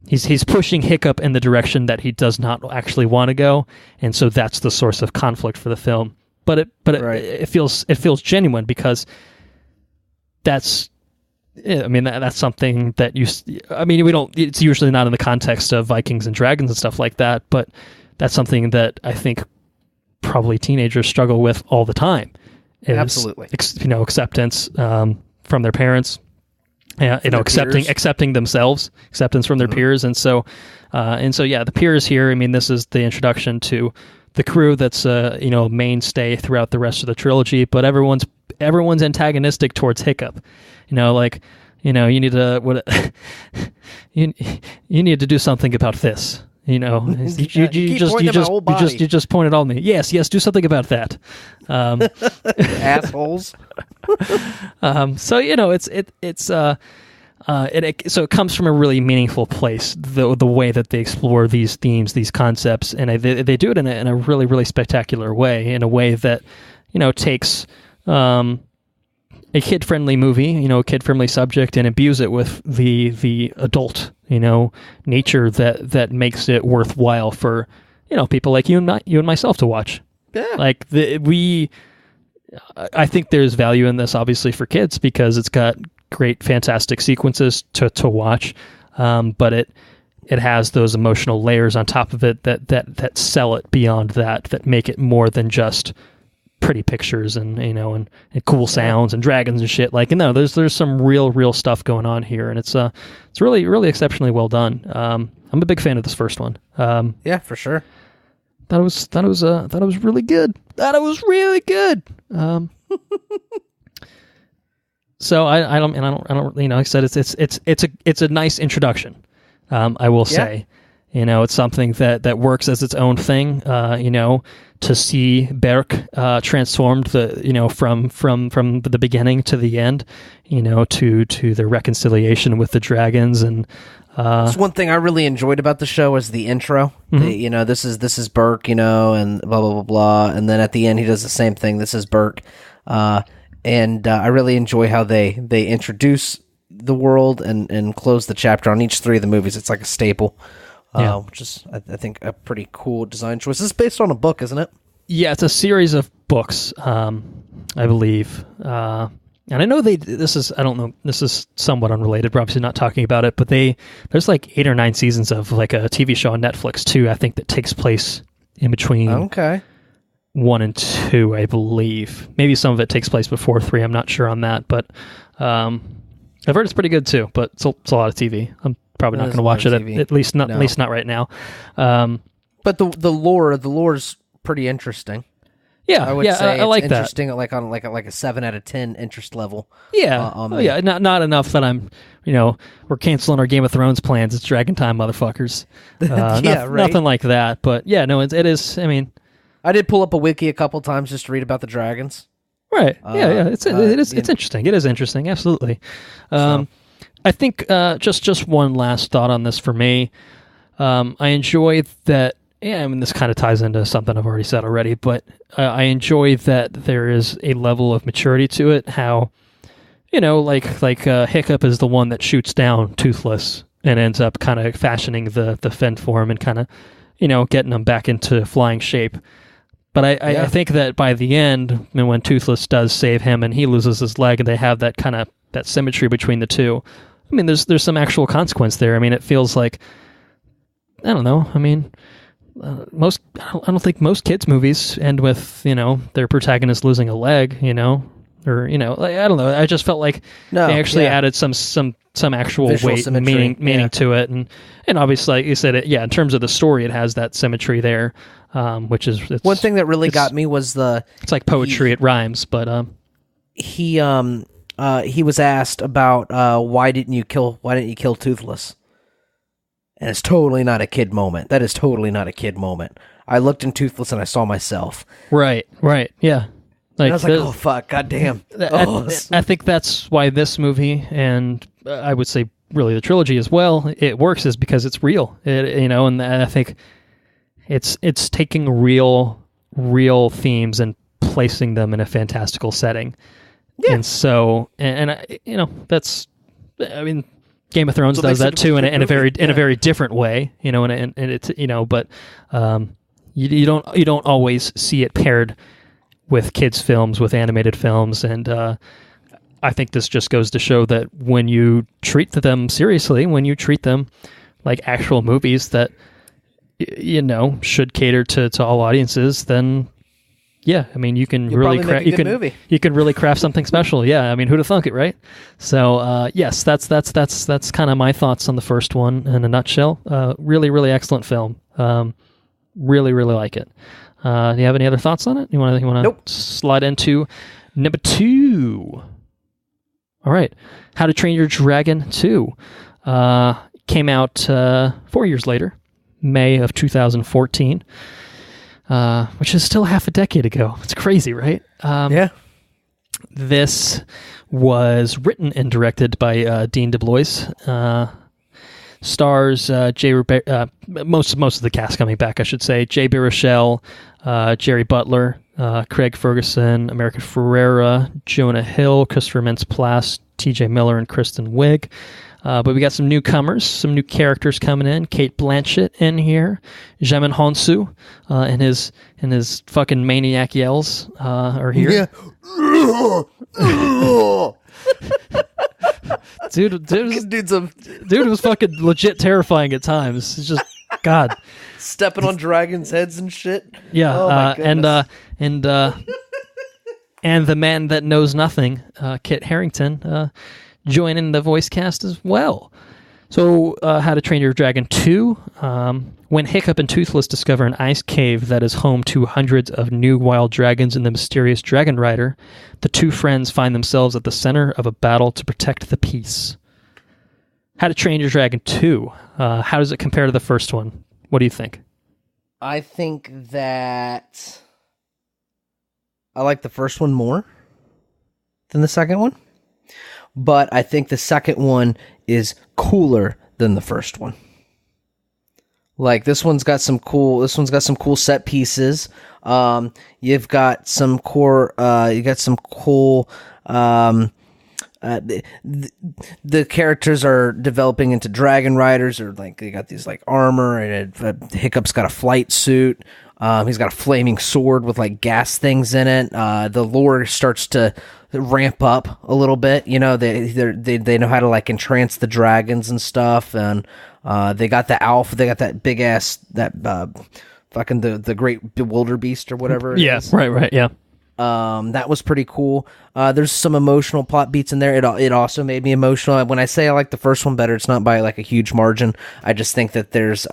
He's pushing Hiccup in the direction that he does not actually want to go, and so that's the source of conflict for the film. But it feels genuine, because that's something that we don't. It's usually not in the context of Vikings and dragons and stuff like that, but that's something that I think probably teenagers struggle with all the time. Absolutely, acceptance from their parents. Yeah, accepting themselves, acceptance from their peers, and so the peers here. I mean, this is the introduction to the crew that's mainstay throughout the rest of the trilogy. But everyone's antagonistic towards Hiccup. You need to you need to do something about this. You just pointed on me. Yes, do something about that. Assholes. So it comes from a really meaningful place. The way that they explore these themes, these concepts, and they do it in a really, really spectacular way. In a way that takes a kid-friendly movie, a kid-friendly subject, and imbues it with the adult, nature that makes it worthwhile for, people like you and myself to watch. Yeah. Like I think there's value in this, obviously, for kids, because it's got great, fantastic sequences to watch, but it has those emotional layers on top of it that sell it beyond that make it more than just pretty pictures and and cool sounds and dragons and shit. Like, there's some real stuff going on here, and it's really, really exceptionally well done. I'm a big fan of this first one. Yeah, for sure. Thought it was really good. Thought it was really good. So I don't like I said, it's a nice introduction. I will say, it's something that works as its own thing. To see Berk transformed from the beginning to the end, to the reconciliation with the dragons. And that's one thing I really enjoyed about the show is the intro. Mm-hmm. This is Berk, and blah blah blah blah, and then at the end he does the same thing. This is Berk, and I really enjoy how they introduce the world and close the chapter on each three of the movies. It's like a staple. Which is, I think, a pretty cool design choice. This is based on a book, isn't it? Yeah, it's a series of books, I believe. And I know this is somewhat unrelated. We're obviously not talking about it, but there's like 8 or 9 seasons of like a TV show on Netflix too, I think, that takes place in between 1 and 2, I believe. Maybe some of it takes place before 3. I'm not sure on that, but I've heard it's pretty good too, but it's a lot of TV. I'm probably not going to watch it, at least not right now. But the lore's pretty interesting. Yeah, I would say I like it's that. interesting, like on like a 7 out of 10 interest level. Yeah, yeah, not enough that I'm, we're canceling our Game of Thrones plans. It's Dragon Time, motherfuckers. Right. Nothing like that. But yeah, no, it is. I mean, I did pull up a wiki a couple times just to read about the dragons. right? Yeah. It's interesting. It is interesting. Absolutely. I think just one last thought on this for me. I enjoy that. Yeah, I mean, this kind of ties into something I've already said already, but I enjoy that there is a level of maturity to it. How, like Hiccup is the one that shoots down Toothless and ends up kind of fashioning the fin for him and kind of, getting him back into flying shape. But I think that by the end, when Toothless does save him and he loses his leg, and they have that kind of that symmetry between the two. I mean, there's some actual consequence there. I mean, it feels like, I don't know. I mean. I don't think most kids' movies end with, their protagonist losing a leg, or, like, I don't know. I just felt like they actually added some actual visual weight, symmetry, meaning to it. And obviously, like you said, in terms of the story, it has that symmetry there, which is... One thing that really got me was it's like poetry, it rhymes, but... He was asked about, why didn't you kill Toothless? And it's totally not a kid moment. That is totally not a kid moment. I looked in Toothless and I saw myself. Right, yeah. Like, and I was like, oh, fuck, goddamn. I think that's why this movie, and I would say really the trilogy as well, it works is because it's real. And I think it's taking real themes and placing them in a fantastical setting. Yeah. And so, that's, I mean... Game of Thrones does that too in a very different way, and it's but you don't always see it paired with kids films, with animated films, and I think this just goes to show that when you treat them seriously, when you treat them like actual movies that should cater to all audiences, then yeah, I mean, you can really craft something special. Yeah, I mean, who'd have thunk it, right? So, yes, that's kind of my thoughts on the first one in a nutshell. Really, really excellent film. Really, really like it. Do you have any other thoughts on it? You want to Nope. Slide into number 2? All right, How to Train Your Dragon 2 came out 4 years later, May of 2014. Which is still half a decade ago. It's crazy, right? Yeah. This was written and directed by Dean DeBlois. Stars most of the cast coming back, I should say. Jay Baruchel, Jerry Butler, Craig Ferguson, America Ferrera, Jonah Hill, Christopher Mintz-Plasse, T.J. Miller, and Kristen Wiig. But we got some newcomers, some new characters coming in. Kate Blanchett in here. Jamin Honsu and his fucking maniac yells are here. Yeah. Dude, it was fucking legit terrifying at times. It's just God. Stepping on dragons' heads and shit. Yeah, oh my goodness. and the man that knows nothing, Kit Harington, joining the voice cast as well. So, How to Train Your Dragon 2. When Hiccup and Toothless discover an ice cave that is home to hundreds of new wild dragons and the mysterious dragon rider, the two friends find themselves at the center of a battle to protect the peace. How to Train Your Dragon 2. How does it compare to the first one? What do you think? I think that I like the first one more than the second one. But I think the second one is cooler than the first one. Like this one's got some cool set pieces. You've got some cool the characters are developing into dragon riders, or like they got these like armor, and Hiccup's got a flight suit. He's got a flaming sword with like gas things in it. The lore starts to ramp up a little bit. You know, they know how to like entrance the dragons and stuff, and they got the alpha. They got that big ass fucking the great bewilder beast or whatever. Yeah, right, yeah. That was pretty cool. There's some emotional plot beats in there. It also made me emotional. When I say I like the first one better, it's not by like a huge margin. I just think that there's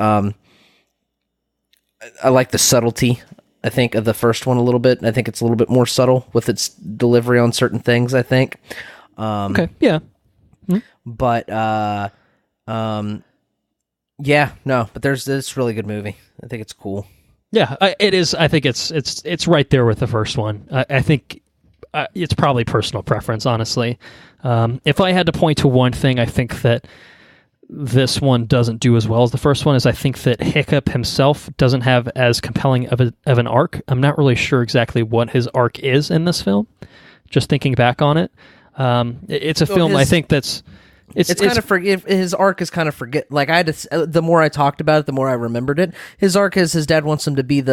I like the subtlety I think, of the first one a little bit. I think it's a little bit more subtle with its delivery on certain things, I think. Okay, yeah. But, yeah, no, but it's a really good movie. I think it's cool. Yeah, it is. I think it's right there with the first one. I think it's probably personal preference, honestly. If I had to point to one thing, I think that this one doesn't do as well as the first one is I think that Hiccup himself doesn't have as compelling of an arc. I'm not really sure exactly what his arc is in this film. Just thinking back on it, it's a film I think that's it's kind of his arc is kind of forget. Like the more I talked about it, the more I remembered it. His arc is his dad wants him to be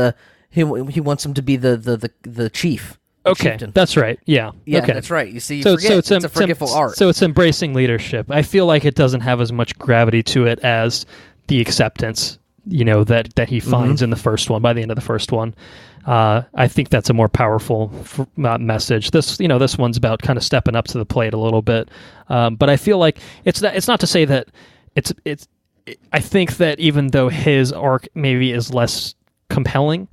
he wants him to be the chief. Okay, chieftain. That's right. Yeah. Yeah, okay. that's right. You see, So it's a forgetful arc. So it's embracing leadership. I feel like it doesn't have as much gravity to it as the acceptance, that he finds in the first one. By the end of the first one, I think that's a more powerful message. This one's about kind of stepping up to the plate a little bit. But I feel like it's not to say that I think that even though his arc maybe is less compelling,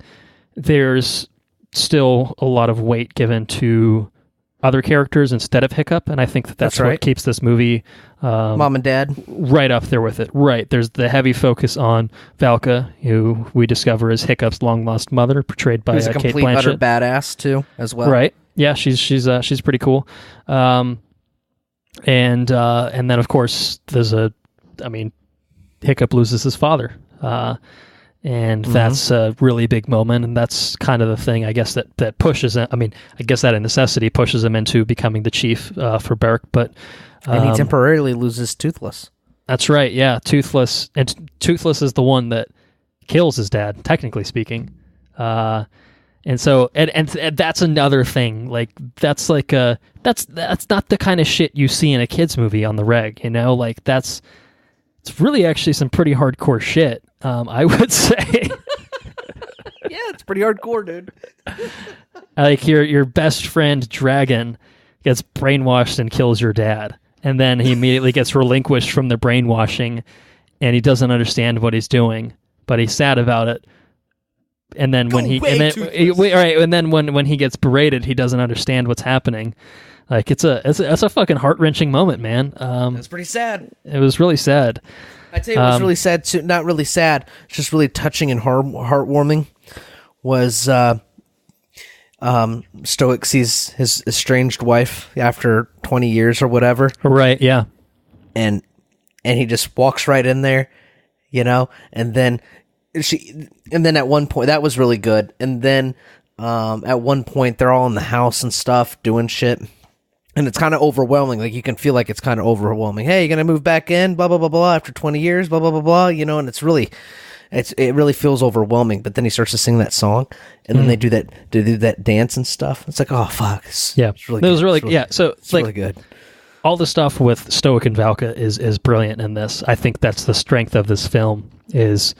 there's still a lot of weight given to other characters instead of Hiccup, and I think that's right. what keeps this movie Mom and Dad right up there with it. Right, there's the heavy focus on Valka, who we discover is Hiccup's long lost mother, portrayed by who's a Kate complete Blanchett. utter badass too, as well. Right, yeah, she's pretty cool. And then of course Hiccup loses his father. And that's a really big moment, and that's kind of the thing, I guess, that pushes him. I guess that in necessity pushes him into becoming the chief for Berk. But and he temporarily loses Toothless. That's right, yeah, Toothless, and Toothless is the one that kills his dad, technically speaking. And so, and that's another thing. Like that's not the kind of shit you see in a kids movie on the reg. It's really actually some pretty hardcore shit. I would say. Yeah, it's pretty hardcore, dude. Like your best friend Dragon gets brainwashed and kills your dad, and then he immediately gets relinquished from the brainwashing, and he doesn't understand what he's doing, but he's sad about it. And then when he gets berated, he doesn't understand what's happening. Like it's a fucking heart-wrenching moment, man. It's pretty sad. It was really sad. I'd say it was really sad too. Not really sad, just really touching and heartwarming. Was Stoic sees his estranged wife after 20 years or whatever. Right. Yeah. And he just walks right in there, and then at one point that was really good. And then at one point they're all in the house and stuff doing shit. And it's kind of overwhelming. Like, you can feel like it's kind of overwhelming. Hey, you're going to move back in, blah, blah, blah, blah, after 20 years, blah, blah, blah, blah, and it really feels overwhelming. But then he starts to sing that song, and then they do that dance and stuff. It's like, oh, fuck. It's really good. So it's really good. All the stuff with Stoic and Valka is brilliant in this. I think that's the strength of this film, is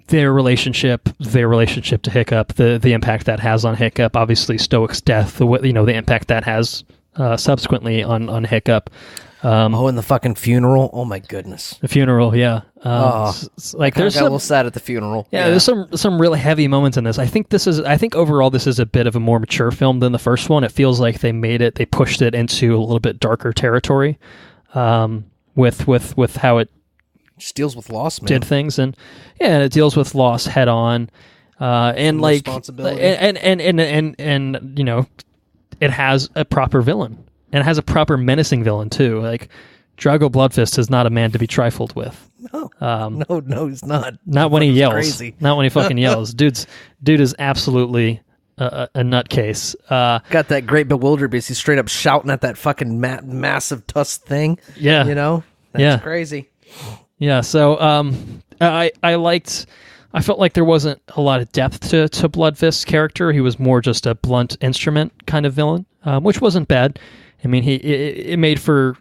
their relationship to Hiccup, the impact that has on Hiccup, obviously Stoic's death, the impact that has subsequently on Hiccup. And the fucking funeral. Oh my goodness. The funeral, yeah. There's got a little sad at the funeral. Yeah, there's some really heavy moments in this. I think overall this is a bit of a more mature film than the first one. It feels like they pushed it into a little bit darker territory, with how it just deals with loss, man. Did things, and it deals with loss head on, and like responsibility. And it has a proper villain, and it has a proper menacing villain too. Like Drago Bloodfist is not a man to be trifled with. No, he's not. Not when he yells. Crazy. Not when he fucking yells. Dude is absolutely a nutcase. Got that great bewilder because he's straight up shouting at that fucking massive tusk thing. Yeah, that's crazy. Yeah, so I felt like there wasn't a lot of depth to Bloodfist's character. He was more just a blunt instrument kind of villain, which wasn't bad. I mean, it made for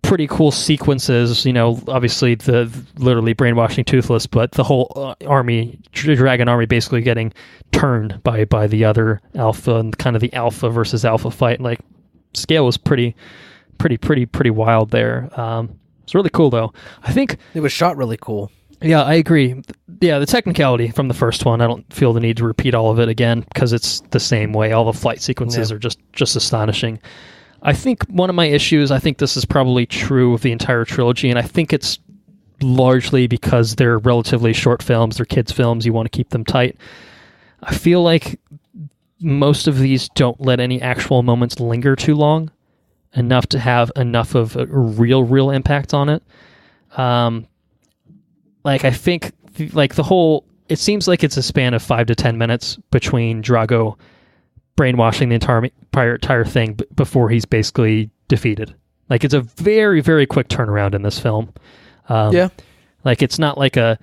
pretty cool sequences, obviously the literally brainwashing Toothless, but the whole dragon army basically getting turned by the other alpha, and kind of the alpha versus alpha fight. Like, scale was pretty wild there. It's really cool, though. I think it was shot really cool. Yeah, I agree. Yeah, the technicality from the first one, I don't feel the need to repeat all of it again because it's the same way. All the flight sequences are just astonishing. I think one of my issues, I think this is probably true of the entire trilogy, and I think it's largely because they're relatively short films, they're kids' films, you want to keep them tight. I feel like most of these don't let any actual moments linger too long, enough to have enough of a real impact on it. Like, I think, like, it seems like it's a span of 5 to 10 minutes between Drago brainwashing the entire thing before he's basically defeated. Like, it's a very, very quick turnaround in this film. Like, it's not like it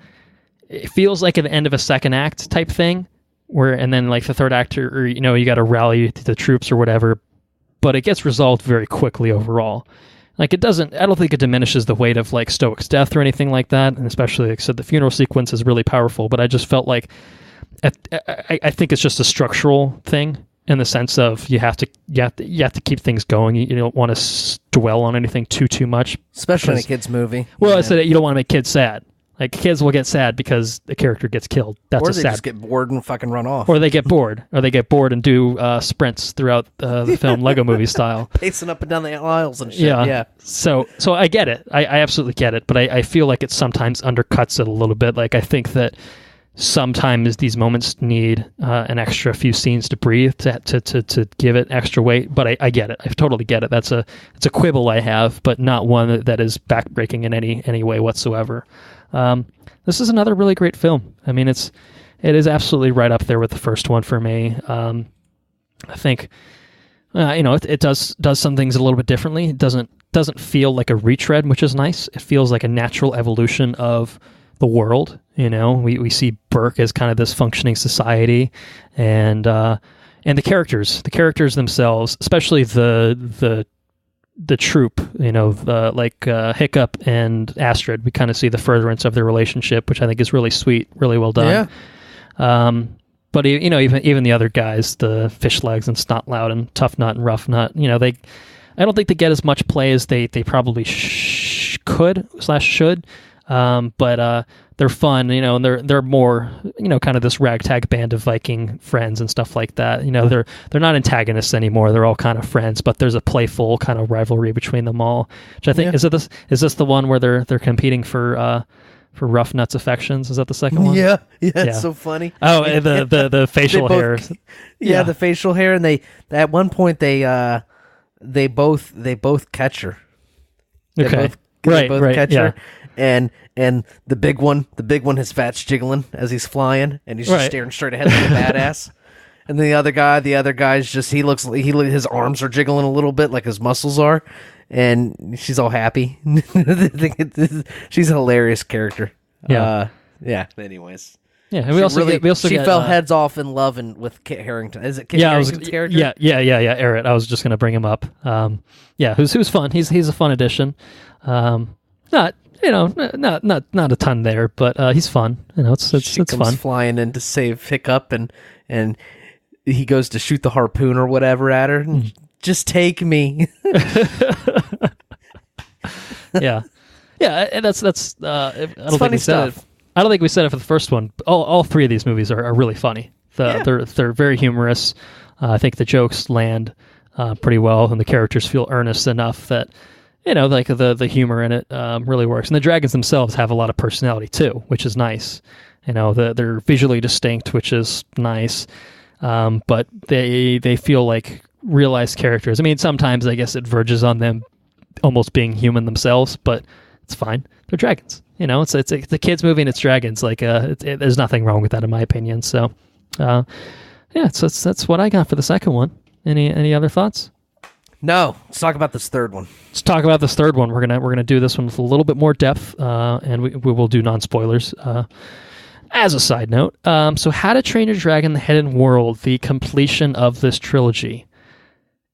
feels like an end of a second act type thing, and then, like, the third act, or, you got to rally the troops or whatever, but it gets resolved very quickly overall. Like, I don't think it diminishes the weight of, like, Stoick's death or anything like that, and especially, like I said, the funeral sequence is really powerful, but I just felt like, I think it's just a structural thing, in the sense of you have to keep things going. You don't want to dwell on anything too much. Especially in a kid's movie. Well, I said you don't want to make kids sad. Like, kids will get sad because the character gets killed. Or they just get bored and fucking run off. Or they get bored. And do sprints throughout the film, Lego Movie style. Pacing up and down the aisles and shit. Yeah. So I get it. I absolutely get it. But I feel like it sometimes undercuts it a little bit. Like, I think that sometimes these moments need an extra few scenes to breathe to give it extra weight. But I get it. I totally get it. It's a quibble I have, but not one that is backbreaking in any way whatsoever. This is another really great film. I mean, it is absolutely right up there with the first one for me. I think, it does some things a little bit differently. It doesn't feel like a retread, which is nice. It feels like a natural evolution of the world. We see Burke as kind of this functioning society, and the characters themselves, especially the troop, Hiccup and Astrid, we kind of see the furtherance of their relationship, which I think is really sweet, really well done. Yeah. But even the other guys, the Fish Legs and Snotlout and Tough Nut and Rough Nut, I don't think they get as much play as they probably should. But they're fun, and they're more, kind of this ragtag band of Viking friends and stuff like that. They're not antagonists anymore. They're all kind of friends, but there's a playful kind of rivalry between them all. Which I think is this the one where they're competing for Rough Nut's affections? Is that the second one? Yeah. It's so funny. Oh, the facial hair. Yeah, the facial hair, and they at one point they both catch her. They both catch her. And the big one, his fat's jiggling as he's flying, and he's just staring straight ahead like a badass. And the other guy's just his arms are jiggling a little bit like his muscles are, and she's all happy. She's a hilarious character. Yeah. Anyways. Yeah, and we fell heads off in love with Kit Harington. Is it Kit Harington's character? Yeah. Eric. I was just gonna bring him up. Who's fun. He's a fun addition. Not a ton there, but he's fun. It's comes fun. Flying in to save Hiccup, and he goes to shoot the harpoon or whatever at her. And, just take me. Yeah. And that's. I don't think we said it. I don't think we said it for the first one. All three of these movies are really funny. They're very humorous. I think the jokes land pretty well, and the characters feel earnest enough that. Like the humor in it really works. And the dragons themselves have a lot of personality too, which is nice. They're visually distinct, which is nice. But they feel like realized characters. I mean, sometimes I guess it verges on them almost being human themselves, but it's fine. They're dragons. It's a kid's movie and it's dragons. Like there's nothing wrong with that in my opinion. So that's what I got for the second one. Any other thoughts? No, let's talk about this third one. Let's talk about this third one. We're gonna do this one with a little bit more depth, and we will do non-spoilers. As a side note, so How to Train Your Dragon: The Hidden World, the completion of this trilogy.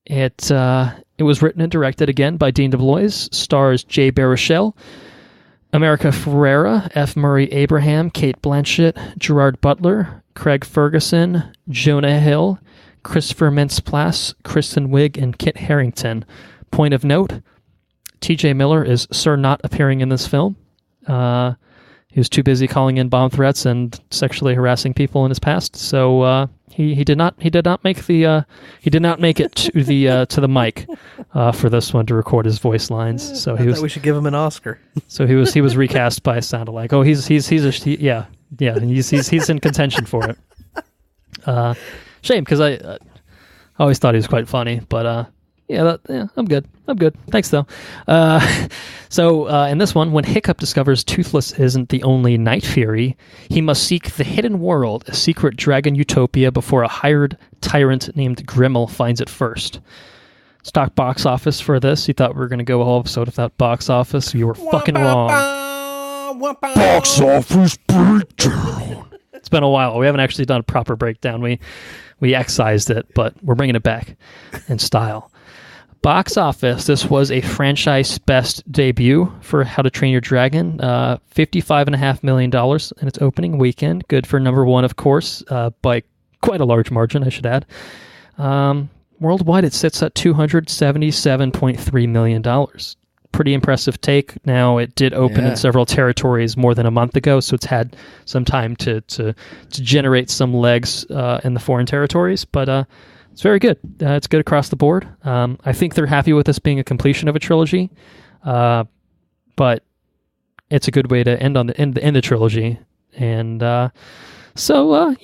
It was written and directed again by Dean DeBlois, stars Jay Baruchel, America Ferrera, F. Murray Abraham, Kate Blanchett, Gerard Butler, Craig Ferguson, Jonah Hill, Christopher Mintz-Plasse, Kristen Wiig, and Kit Harington. Point of note, T.J. Miller is not appearing in this film. He was too busy calling in bomb threats and sexually harassing people in his past. So he did not make it to the mic for this one to record his voice lines. So I thought we should give him an Oscar. So he was recast by sound-alike. Oh, he's in contention for it. Shame, because I always thought he was quite funny, but I'm good. Thanks, though. So in this one, when Hiccup discovers Toothless isn't the only Night Fury, he must seek the hidden world, a secret dragon utopia, before a hired tyrant named Grimmel finds it first. Stock box office for this. You thought we were going to go a whole episode without box office. You were fucking wrong. Box office breakdown. It's been a while. We haven't actually done a proper breakdown. We excised it, but we're bringing it back in style. Box office, this was a franchise best debut for How to Train Your Dragon. $55.5 million in its opening weekend. Good for number one, of course, by quite a large margin, I should add. Worldwide, it sits at $277.3 million. Pretty impressive take. Now, it did open in several territories more than a month ago, so it's had some time to generate some legs in the foreign territories, but it's very good. It's good across the board. I think they're happy with this being a completion of a trilogy, but it's a good way to end the trilogy. And so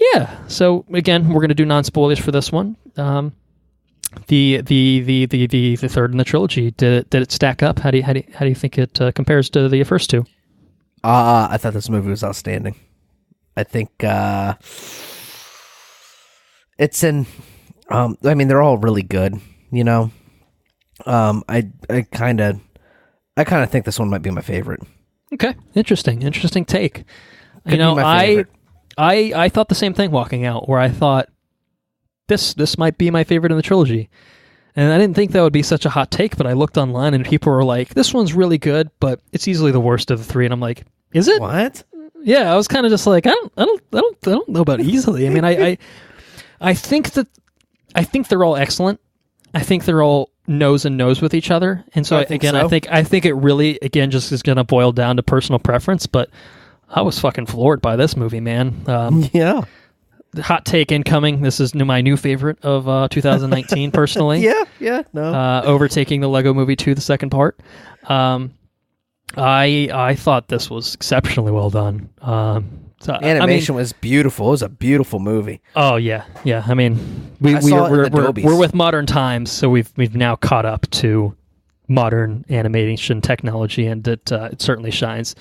again, we're going to do non-spoilers for this one. The third in the trilogy, did it stack up? How do you think it compares to the first two? I thought this movie was outstanding. I think it's in. I mean, they're all really good. You know, I kind of think this one might be my favorite. Okay, interesting take. Could be my favorite. I thought the same thing walking out, where I thought this might be my favorite in the trilogy. And I didn't think that would be such a hot take, but I looked online and people were like, this one's really good, but it's easily the worst of the three. And I'm like, is it? What? Yeah, I was kind of just like, I don't know about easily. I mean, I think they're all excellent. I think they're all nose and nose with each other. And so I think it really, again, just is going to boil down to personal preference, but I was fucking floored by this movie, man. Yeah. Hot take incoming. This is my new favorite of 2019, personally. Yeah, no. Overtaking the Lego Movie 2, the second part. I thought this was exceptionally well done. Animation was beautiful. It was a beautiful movie. Oh yeah. I mean, we're with modern times, so we've now caught up to modern animation technology, and it certainly shines.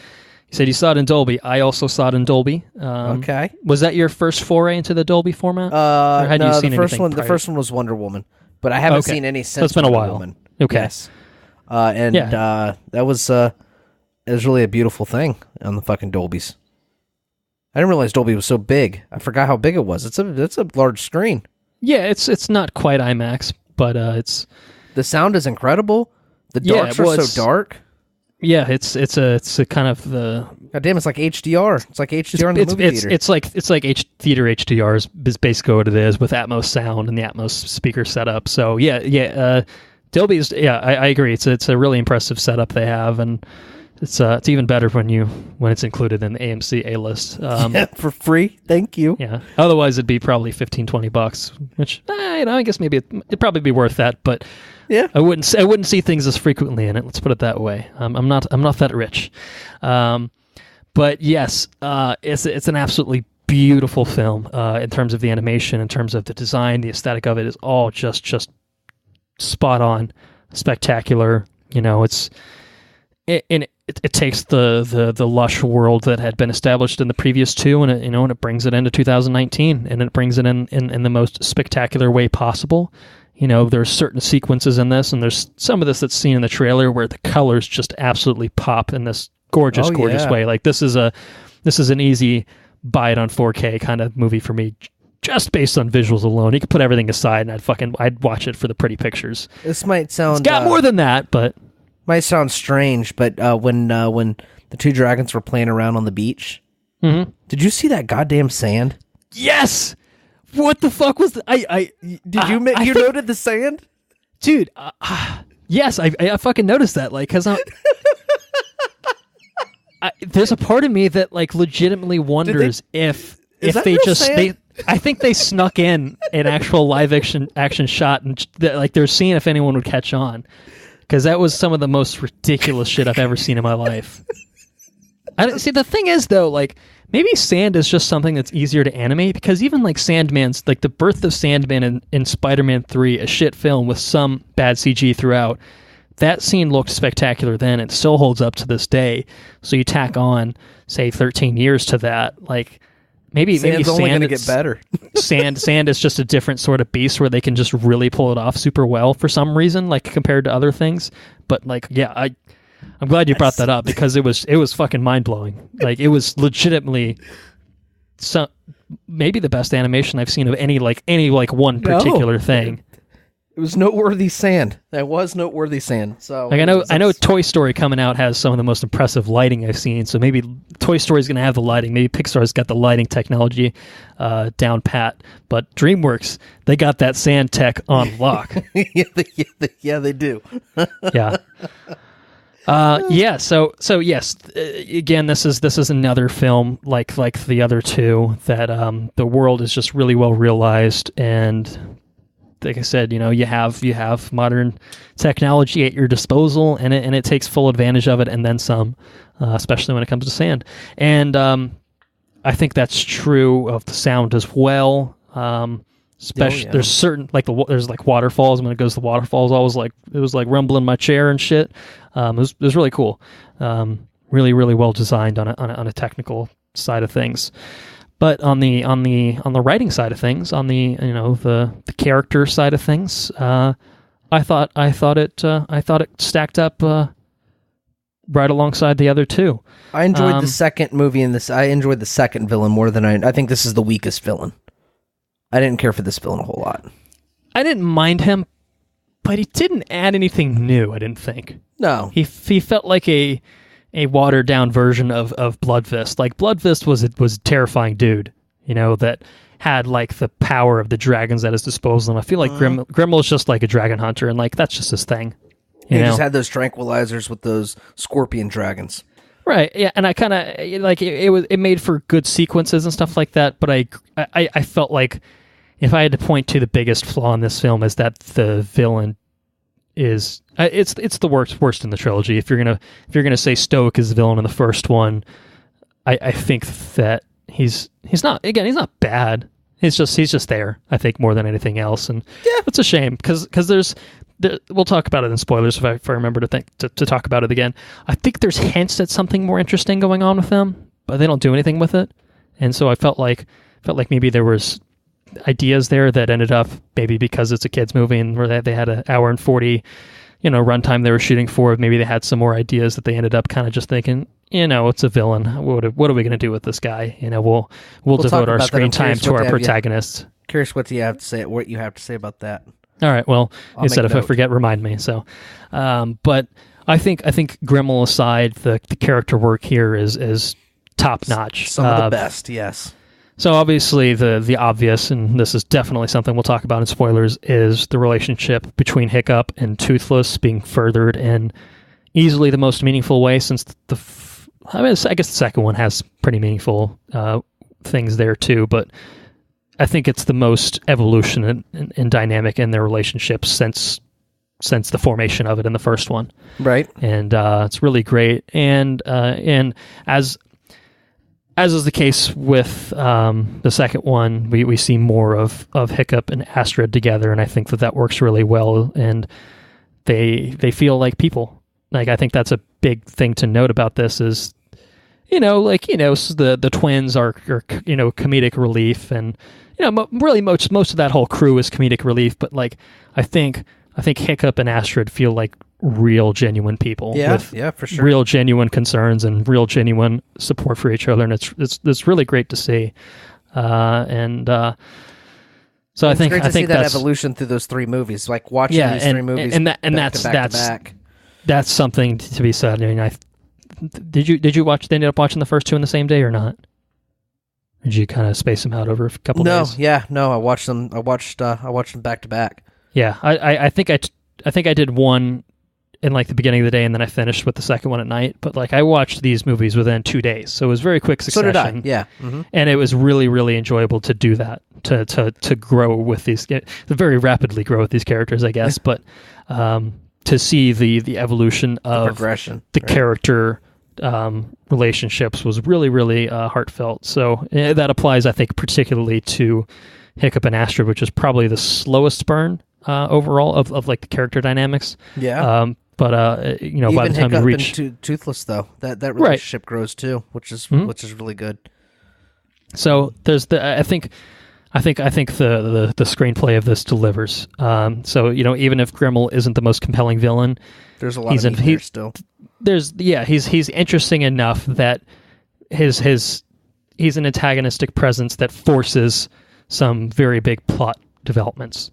You said you saw it in Dolby. I also saw it in Dolby. Okay. Was that your first foray into the Dolby format? Or had you seen the first one was Wonder Woman, but I haven't seen any since. So it's been Wonder a while. Woman. Okay. Yes. That was it was really a beautiful thing on the fucking Dolbys. I didn't realize Dolby was so big. I forgot how big it was. It's a large screen. Yeah, it's not quite IMAX, but it's the sound is incredible. The darks are so dark. Yeah, it's a kind of the. God damn, it's like HDR. It's like HDR in the movie theater. It's like theater HDR is basically what it is, with Atmos sound and the Atmos speaker setup. So yeah. Dolby's. Yeah, I agree. It's a really impressive setup they have, and it's even better when it's included in the AMC A list. For free. Thank you. Yeah. Otherwise, it'd be probably $15-$20, which I guess maybe it'd probably be worth that, but. Yeah, I wouldn't see things as frequently in it. Let's put it that way. I'm not that rich, but yes, it's an absolutely beautiful film in terms of the animation, in terms of the design, the aesthetic of it is all just spot on, spectacular. You know, it takes the lush world that had been established in the previous two, and it brings it into 2019, and it brings it in the most spectacular way possible. You know, there's certain sequences in this, and there's some of this that's seen in the trailer where the colors just absolutely pop in this gorgeous way. Like this is an easy buy it on 4K kind of movie for me, just based on visuals alone. You could put everything aside, and I'd watch it for the pretty pictures. This might sound it's got more than that, but might sound strange. But when the two dragons were playing around on the beach, did you see that goddamn sand? Yes. What the fuck was you noted the sand? Dude, yes, I fucking noticed that, like, cuz there's a part of me that like legitimately wonders if they just I think they snuck in an actual live action shot and like they're seeing if anyone would catch on, because that was some of the most ridiculous shit I've ever seen in my life. See, the thing is though, like maybe sand is just something that's easier to animate, because even like Sandman's, like the birth of Sandman in Spider-Man 3, a shit film with some bad CG throughout. That scene looked spectacular then. It still holds up to this day. So you tack on, say, 13 years to that, like. Maybe Sand's sand only going to get better. sand is just a different sort of beast where they can just really pull it off super well for some reason, like compared to other things. But like, yeah, I'm glad you brought that up, because it was fucking mind blowing. Like it was legitimately maybe the best animation I've seen of any one particular thing. It was noteworthy sand. That was noteworthy sand. So like I know Toy Story coming out has some of the most impressive lighting I've seen. So maybe Toy Story's going to have the lighting. Maybe Pixar's got the lighting technology down pat. But DreamWorks, they got that sand tech on lock. yeah, they do. Yeah. So yes, again, this is another film like the other two that the world is just really well realized, and like I said, you have modern technology at your disposal, and it takes full advantage of it, and then some, especially when it comes to sand. And I think that's true of the sound as well. Especially there's certain there's waterfalls. When it goes to the waterfalls, it was like rumbling my chair and shit. It was really cool. Really really well designed on a technical side of things. But on the writing side of things, on the character side of things, I thought it stacked up right alongside the other two. I enjoyed the second movie in this. I enjoyed the second villain more than I think this is the weakest villain. I didn't care for this villain a whole lot. I didn't mind him, but he didn't add anything new, I didn't think. No. He felt like a watered down version of Bloodfist. Like Bloodfist was a terrifying dude, that had like the power of the dragons at his disposal. And I feel like Grimmel's just like a dragon hunter, and like that's just his thing. He just had those tranquilizers with those scorpion dragons. Right. Yeah, and I kind of like it made for good sequences and stuff like that, but I felt like if I had to point to the biggest flaw in this film is that the villain is it's the worst in the trilogy. If you're gonna say Stoic is the villain in the first one, I think that he's not bad. He's just there, I think, more than anything else, and yeah, it's a shame because we'll talk about it in spoilers if I remember to talk about it again. I think there's hints at something more interesting going on with them, but they don't do anything with it, and so I felt like maybe there was ideas there that ended up, maybe because it's a kids movie and where they had an hour and 40 runtime they were shooting for, maybe they had some more ideas that they ended up kind of just thinking, it's a villain, what are we going to do with this guy, we'll devote our screen time to our protagonists. Curious what you have to say about that. All right, well, like I said, if I forget, remind me. So but I think Grimmel aside, the character work here is top notch, some of the best. Yes. So obviously the obvious, and this is definitely something we'll talk about in spoilers, is the relationship between Hiccup and Toothless being furthered in easily the most meaningful way, since I guess the second one has pretty meaningful things there too, but I think it's the most evolution and dynamic in their relationship since the formation of it in the first one. Right. And it's really great. And as is the case with the second one, we see more of Hiccup and Astrid together, and I think that works really well, and they feel like people. Like, I think that's a big thing to note about this is, the twins are comedic relief, and really most of that whole crew is comedic relief, but like I think Hiccup and Astrid feel like real genuine people with for sure. real genuine concerns and real genuine support for each other, and it's really great to see. So I think great to see that that's evolution through those three movies, like watching these three movies that's something to be said. I mean, did you ended up watching the first two in the same day or not? Did you kind of space them out over a couple days? No, I watched them back to back. Yeah, I think I did one in like the beginning of the day, and then I finished with the second one at night. But like I watched these movies within 2 days, so it was very quick succession. So did I. Yeah, and it was really, really enjoyable to do that, to grow with these, to very rapidly grow with these characters, I guess. But to see the evolution of the progression, the character relationships was really, really heartfelt. So that applies, I think, particularly to Hiccup and Astrid, which is probably the slowest burn overall of like the character dynamics. Yeah. But you know, even by the time Hiccup you reach and Toothless, though, that relationship grows too, which is really good. So there's I think the screenplay of this delivers. So you know, even if Grimmel isn't the most compelling villain, there's a lot of meat there still. He's interesting enough that he's an antagonistic presence that forces some very big plot developments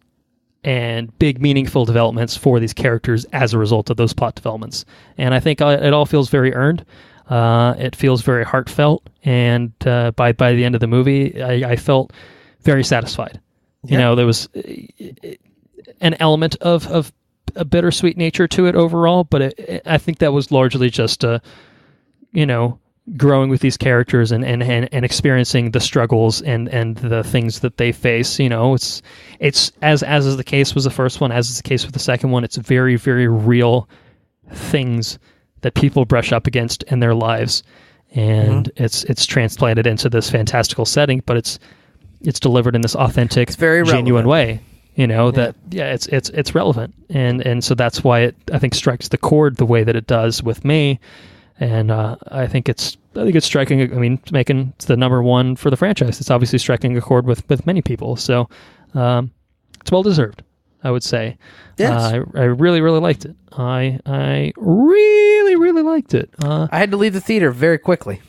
and big meaningful developments for these characters as a result of those plot developments. And I think it all feels very earned. It feels very heartfelt, and by the end of the movie, I felt very satisfied. Yeah. You know, there was an element of a bittersweet nature to it overall, but I think that was largely just you know, growing with these characters and experiencing the struggles and the things that they face. You know, it's as is the case with the first one, as is the case with the second one. It's very, very real things that people brush up against in their lives, and it's transplanted into this fantastical setting, but it's delivered in this authentic, very genuine way. You know, that it's relevant, and so that's why it, I think, strikes the chord the way that it does with me. And I think it's striking. I mean, it's making the number one for the franchise. It's obviously striking a chord with many people. So it's well deserved, I would say. Yes. I really, really liked it. I really, really liked it. I had to leave the theater very quickly.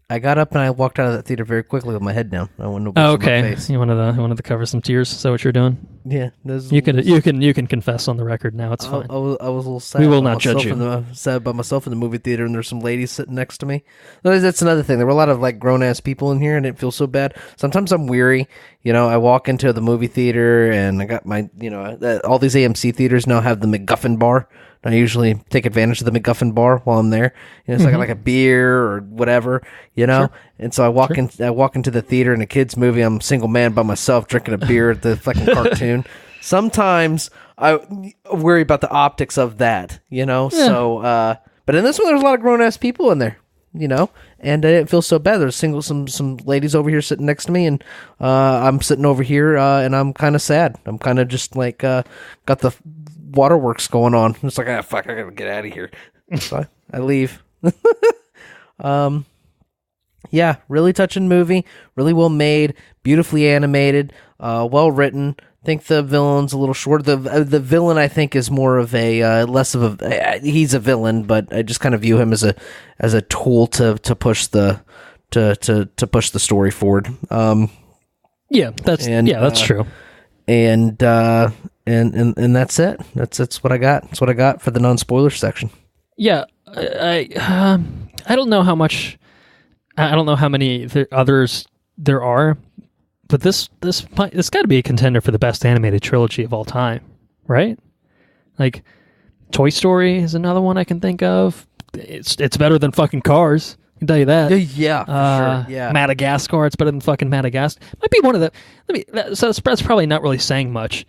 I got up and I walked out of that theater very quickly with my head down. I wanted to wash my face. You wanted to cover some tears. Is that what you're doing? Yeah. You can confess on the record now. It's fine. I was a little sad. We will not judge you. Sad by myself in the movie theater, and there's some ladies sitting next to me. That's another thing. There were a lot of like grown ass people in here, and it feels so bad. Sometimes I'm weary. You know, I walk into the movie theater, and I got my, you know, all these AMC theaters now have the McGuffin bar. I usually take advantage of the McGuffin bar while I'm there. You know, it's like a beer or whatever, you know. Sure. And so I walk into the theater in a kids movie. I'm a single man by myself drinking a beer at the fucking cartoon. Sometimes I worry about the optics of that, you know. Yeah. So, but in this one, there's a lot of grown ass people in there, you know, and I didn't feel so bad. There's some ladies over here sitting next to me, and I'm sitting over here, and I'm kind of sad. I'm kind of just like got the waterworks going on. It's like, fuck, I gotta get out of here. So I leave. Yeah, really touching movie, really well made, beautifully animated, well written. I think the villain's a little short. The villain, I think, is more of a less of a. He's a villain, but I just kind of view him as a tool to push the to push the story forward. That's true. And that's it. That's what I got. That's what I got for the non-spoiler section. Yeah, I don't know how much. I don't know how many others there are, but this got to be a contender for the best animated trilogy of all time, right? Like, Toy Story is another one I can think of. It's better than fucking Cars. I can tell you that. Yeah, for sure. Yeah. Madagascar, it's better than fucking Madagascar. Might be one of the. So that's probably not really saying much.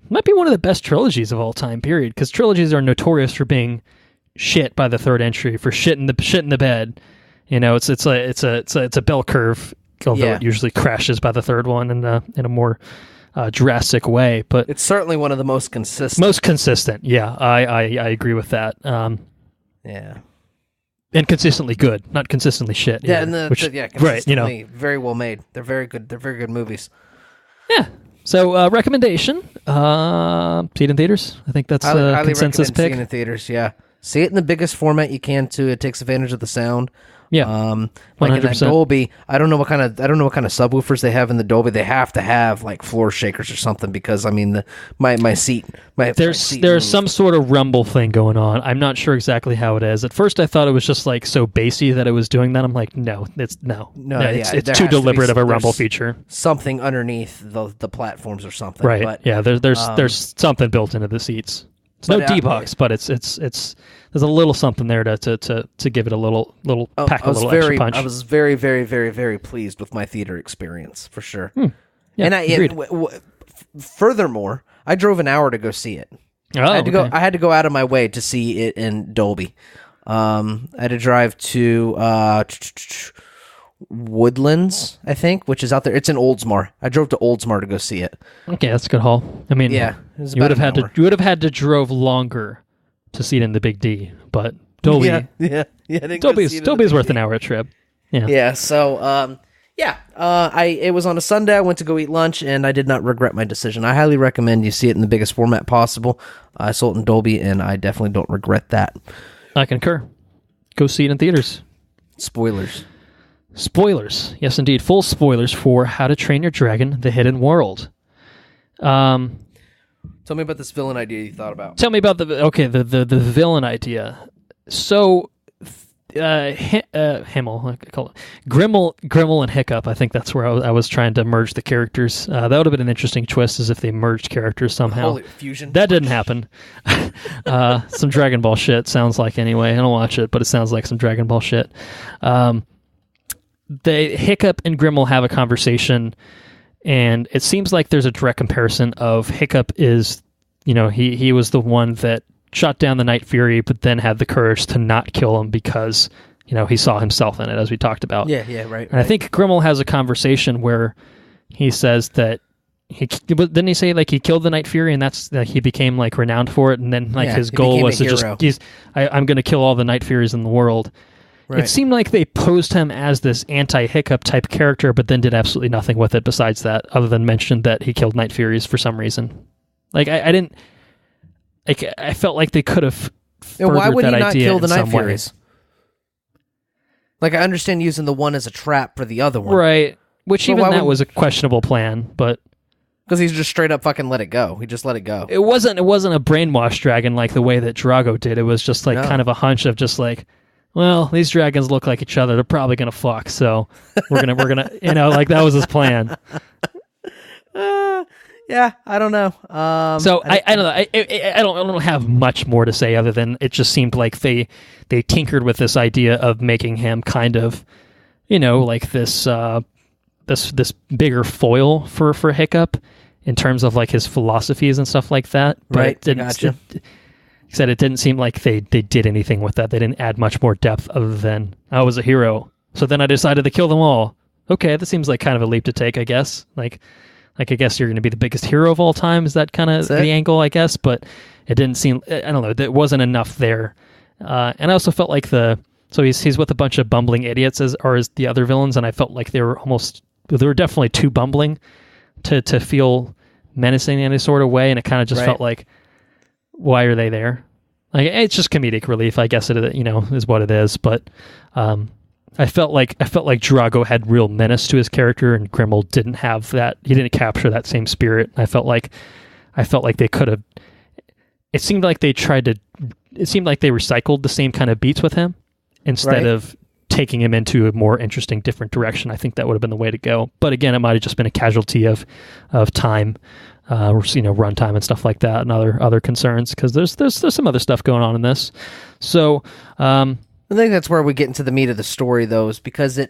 Might be one of the best trilogies of all time. Period. Because trilogies are notorious for being shit by the third entry, for shit in the bed. You know, it's a bell curve, although it usually crashes by the third one in a more drastic way. But it's certainly one of the most consistent. Most consistent, yeah. I agree with that. Yeah. And consistently good, not consistently shit. Yeah, consistently, right, you know, very well made. They're very good. They're very good movies. Yeah. So recommendation: see it in theaters. I think that's a consensus pick. See it in theaters. Yeah, see it in the biggest format you can too. It takes advantage of the sound. Yeah, like 100%. In that Dolby, I don't know what kind of subwoofers they have in the Dolby. They have to have like floor shakers or something because I mean my seat. There's some sort of rumble thing going on. I'm not sure exactly how it is. At first, I thought it was just like so bassy that it was doing that. I'm like, no, it's too deliberate of a rumble feature. Something underneath the platforms or something. Right. But, yeah. There's something built into the seats. It's no D-box, but it's there's a little something there to give it a little pack a little extra punch. I was very, very, very, very pleased with my theater experience for sure. Yeah, and furthermore, I drove an hour to go see it. Oh, I had to go out of my way to see it in Dolby. I had to drive to Woodlands, I think, which is out there. It's in Oldsmar. I drove to Oldsmar to go see it. Okay, that's a good haul. I mean, yeah, you would have had to drove longer to see it in the Big D, but Dolby, Dolby's worth an hour trip. Yeah. So, it was on a Sunday. I went to go eat lunch, and I did not regret my decision. I highly recommend you see it in the biggest format possible. I saw it in Dolby, and I definitely don't regret that. I concur. Go see it in theaters. Spoilers. Yes, indeed. Full spoilers for How to Train Your Dragon: The Hidden World. Tell me about this villain idea you thought about. Tell me about the villain idea. So, Grimmel and Hiccup. I think that's where I was trying to merge the characters. That would have been an interesting twist, as if they merged characters somehow. Holy fusion. That didn't happen. Some Dragon Ball shit, sounds like, anyway. I don't watch it, but it sounds like some Dragon Ball shit. Hiccup and Grimmel have a conversation, and it seems like there's a direct comparison of Hiccup is, he was the one that shot down the Night Fury, but then had the courage to not kill him because, he saw himself in it, as we talked about. Yeah, right. And I think Grimmel has a conversation where he says that didn't he say like he killed the Night Fury and that's he became like renowned for it, and then like his goal was to I'm going to kill all the Night Furies in the world. Right. It seemed like they posed him as this anti-Hiccup type character, but then did absolutely nothing with it besides that, other than mention that he killed Night Furies for some reason. Like, I didn't... Like, I felt like they could have furthered why would that he not idea kill the in Night some Furies? way. Like, I understand using the one as a trap for the other one. Right. Which even that was a questionable plan, but... Because he's just straight up fucking let it go. He just let it go. It wasn't a brainwashed dragon like the way that Drago did. It was just like kind of a hunch of just like... Well, these dragons look like each other. They're probably gonna fuck. So we're gonna, like that was his plan. Yeah, I don't know. I don't know. I don't have much more to say other than it just seemed like they tinkered with this idea of making him kind of, like this bigger foil for Hiccup in terms of like his philosophies and stuff like that. But right. It didn't. Said it didn't seem like they did anything with that. They didn't add much more depth other than I was a hero. So then I decided to kill them all. Okay, that seems like kind of a leap to take, I guess. Like I guess you're going to be the biggest hero of all time. Is that kind of the angle, I guess? But it didn't seem. I don't know. There wasn't enough there. And I also felt like he's with a bunch of bumbling idiots as the other villains, and I felt like they were definitely too bumbling to feel menacing in any sort of way, and it kind of just felt like. Why are they there? Like, it's just comedic relief, I guess it is what it is. But I felt like Drago had real menace to his character, and Grimmel didn't have that. He didn't capture that same spirit. I felt like they could have. It seemed like they recycled the same kind of beats with him instead of taking him into a more interesting, different direction. I think that would have been the way to go. But again, it might have just been a casualty of time. Or runtime and stuff like that, and other concerns, because there's some other stuff going on in this. So I think that's where we get into the meat of the story, though, is because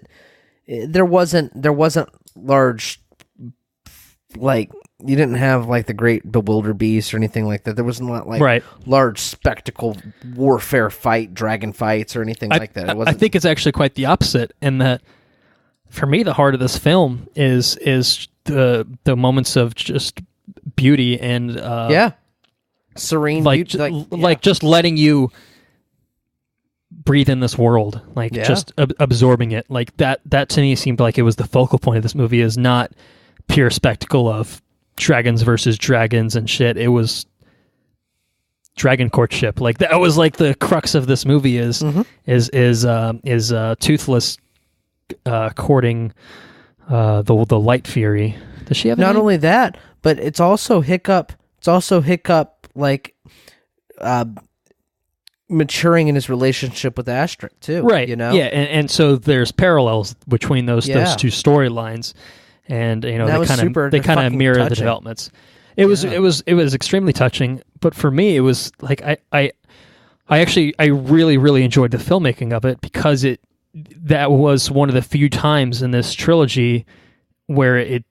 there wasn't large, like, you didn't have like the great bewilder beast or anything like that. There wasn't like large spectacle warfare dragon fights or anything like that. It wasn't. I think it's actually quite the opposite, in that for me the heart of this film is the moments of just beauty and serene beauty, just letting you breathe in this world, just absorbing it. Like that to me seemed like it was the focal point of this movie, is not pure spectacle of dragons versus dragons and shit. It was dragon courtship. Like that was like the crux of this movie is Toothless courting the Light Fury. Does she have not only that, but it's also Hiccup. It's also Hiccup maturing in his relationship with Astric too. Right. Yeah, and so there's parallels between those two storylines, and they kind of mirror the developments. it was extremely touching. But for me, it was like I really, really enjoyed the filmmaking of it because that was one of the few times in this trilogy where it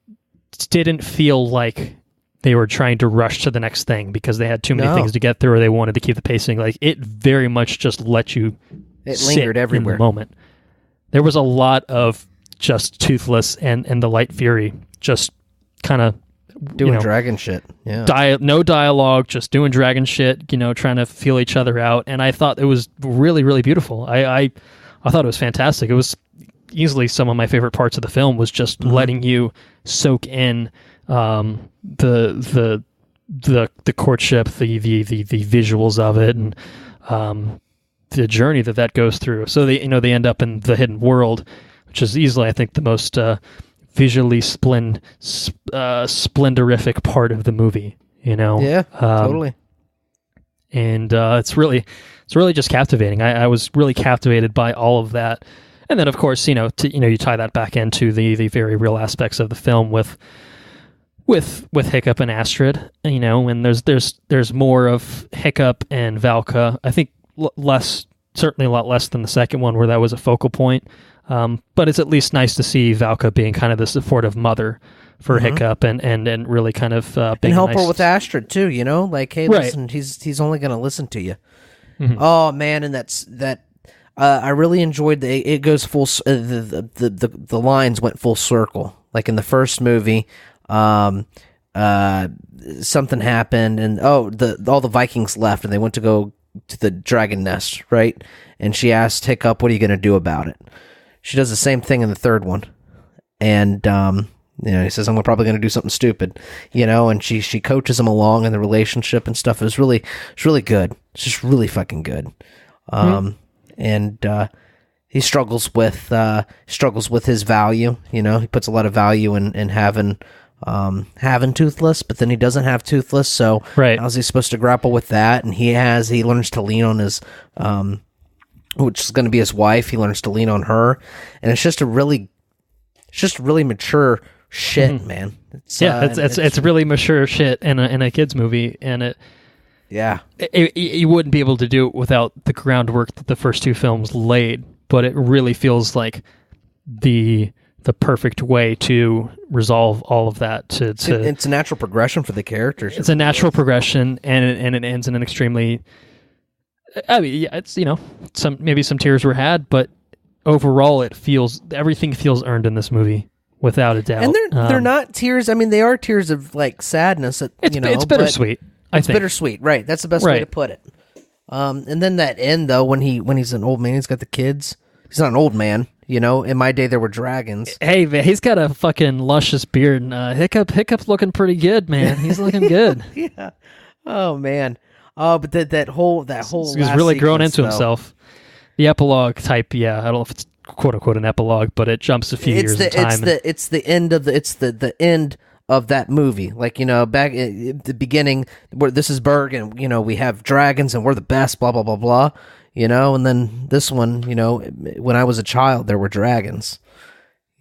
didn't feel like they were trying to rush to the next thing because they had too many things to get through or they wanted to keep the pacing. Like, it very much just let you lingered everywhere in the moment. There was a lot of just Toothless and the Light Fury just kind of doing dragon shit. Yeah. No dialogue, just doing dragon shit, trying to feel each other out. And I thought it was really, really beautiful. I thought it was fantastic. It was easily some of my favorite parts of the film was just letting you soak in the courtship, the visuals of it, and the journey that goes through. So they end up in the hidden world, which is easily, I think, the most visually splendorific part of the movie. Yeah, totally. And it's really just captivating. I was really captivated by all of that. And then, of course, you tie that back into the very real aspects of the film with Hiccup and Astrid, and there's more of Hiccup and Valka. I think certainly a lot less than the second one where that was a focal point. But it's at least nice to see Valka being kind of the supportive mother for Hiccup and really kind of being and help nice. her with Astrid too. Like, hey, listen, he's only going to listen to you. Mm-hmm. Oh man, and that. I really enjoyed it goes full. The lines went full circle. Like in the first movie, something happened, and all the Vikings left, and they went to go to the dragon nest, right? And she asked Hiccup, "What are you going to do about it?" She does the same thing in the third one, and he says, "I'm probably going to do something stupid," and she coaches him along in the relationship and stuff. It's really good. It's just really fucking good. And he struggles with his value. He puts a lot of value in having Toothless, but then he doesn't have Toothless. So how's he supposed to grapple with that? And he learns to lean on his, which is going to be his wife. He learns to lean on her, and it's just really mature shit, man. It's really mature shit in a kids movie, and it. Yeah, you wouldn't be able to do it without the groundwork that the first two films laid, but it really feels like the perfect way to resolve all of that. It's a natural progression for the characters. It's a natural progression, and it ends in an extremely. I mean, yeah, it's some tears were had, but overall, everything feels earned in this movie without a doubt. And they're not tears. I mean, they are tears of like sadness. It's bittersweet. It's bittersweet, right? That's the best way to put it. And then that end, though, when he's an old man, he's got the kids. He's not an old man, In my day, there were dragons. Hey, man, he's got a fucking luscious beard, and Hiccup's looking pretty good, man. He's looking good. Yeah. Oh man. Oh, but that whole. He's really grown into himself. The epilogue type, yeah. I don't know if it's quote unquote an epilogue, but it jumps a few years in time. It's the end of the end of that movie. Like, back at the beginning, where this is Berg, and we have dragons and we're the best, blah blah blah blah, and then this one, when I was a child there were dragons,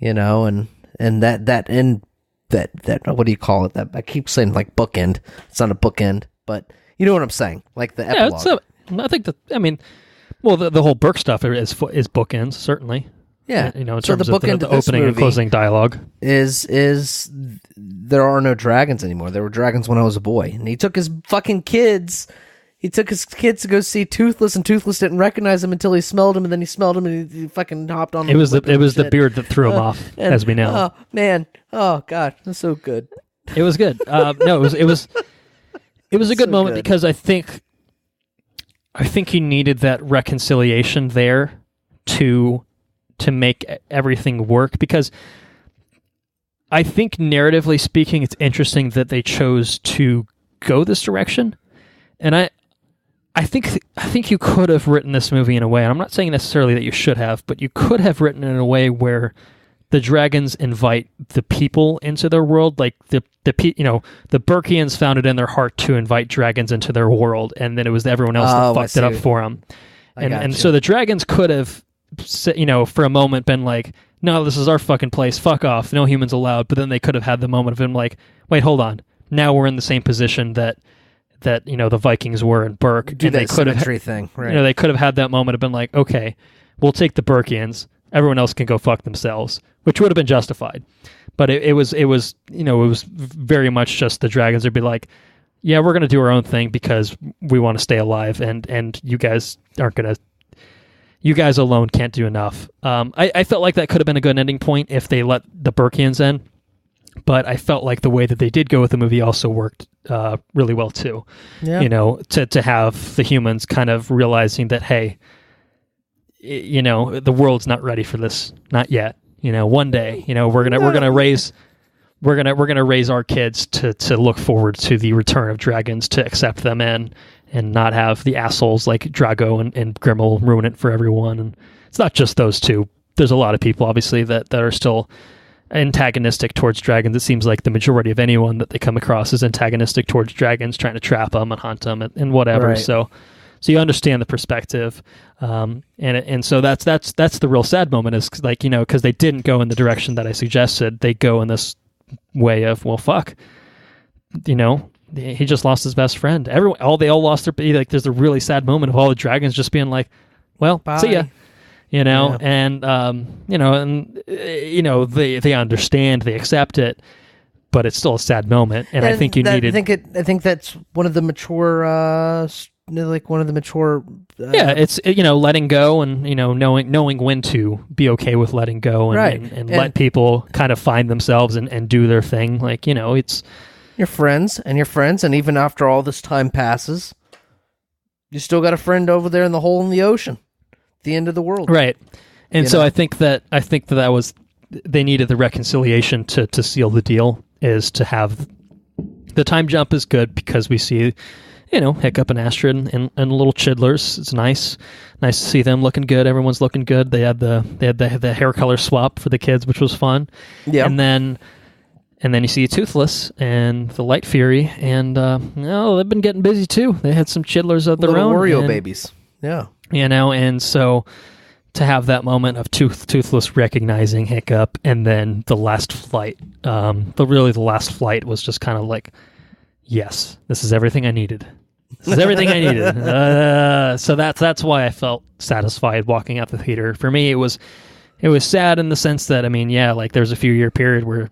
and that end, that what do you call it, that I keep saying like bookend. It's not a bookend, but you know what I'm saying, like the epilogue. I think the whole Berg stuff is bookends, certainly. Yeah, in terms of the opening and closing dialogue is there are no dragons anymore. There were dragons when I was a boy, and he took his fucking kids. He took his kids to go see Toothless, and Toothless didn't recognize him until he smelled him, and then he smelled him, and he fucking hopped on him. It was the beard that threw him off, as we know. Oh man, oh god, that's so good. It was good. No, it was a good moment because I think he needed that reconciliation there to make everything work, because I think narratively speaking, it's interesting that they chose to go this direction. And I think you could have written this movie in a way, and I'm not saying necessarily that you should have, but you could have written it in a way where the dragons invite the people into their world, like the Burkians found it in their heart to invite dragons into their world, and then it was everyone else that fucked it up for them. And so the dragons could have, for a moment been like, no, this is our fucking place, fuck off, no humans allowed. But then they could have had the moment of him like, wait, hold on, now we're in the same position that the Vikings were in Burke. Do that symmetry thing, right? They could have had that moment of been like, okay, we'll take the Burkians. Everyone else can go fuck themselves, which would have been justified. But it was very much just the dragons would be like, yeah, we're going to do our own thing because we want to stay alive, and you guys aren't going to. You guys alone can't do enough. I felt like that could have been a good ending point if they let the Burkians in, but I felt like the way that they did go with the movie also worked really well too. Yeah. To have the humans kind of realizing that, hey, the world's not ready for this, not yet. One day, we're gonna raise our kids to look forward to the return of dragons, to accept them in, and not have the assholes like Drago and Grimmel ruin it for everyone. And it's not just those two. There's a lot of people, obviously, that are still antagonistic towards dragons. It seems like the majority of anyone that they come across is antagonistic towards dragons, trying to trap them and hunt them and whatever. Right. So you understand the perspective, and so that's the real sad moment, is like, because they didn't go in the direction that I suggested. They go in this way of, well, fuck, he just lost his best friend. They all lost their, like, there's a really sad moment of all the dragons just being like, well, bye. See ya. Yeah. And they understand, they accept it, but it's still a sad moment. And I think I think that's one of the mature, it's letting go, and knowing when to be okay with letting go, and, right. and let people kind of find themselves and do their thing. Like, it's your friends, and even after all this time passes, you still got a friend over there in the hole in the ocean, the end of the world, right? And so I think that was, they needed the reconciliation to seal the deal, is to have the time jump is good because we see Hiccup and Astrid and little Chidlers. It's nice to see them looking good. Everyone's looking good. They had the hair color swap for the kids, which was fun. Yeah. And then you see Toothless and the Light Fury, and they've been getting busy too. They had some Chidlers of their little own, Oreo babies. Yeah. And so to have that moment of Toothless recognizing Hiccup, and then the last flight, the last flight was just kind of like, yes, this is everything I needed. This is everything I needed. So that's why I felt satisfied walking out the theater. For me, it was sad in the sense that, like, there's a few year period where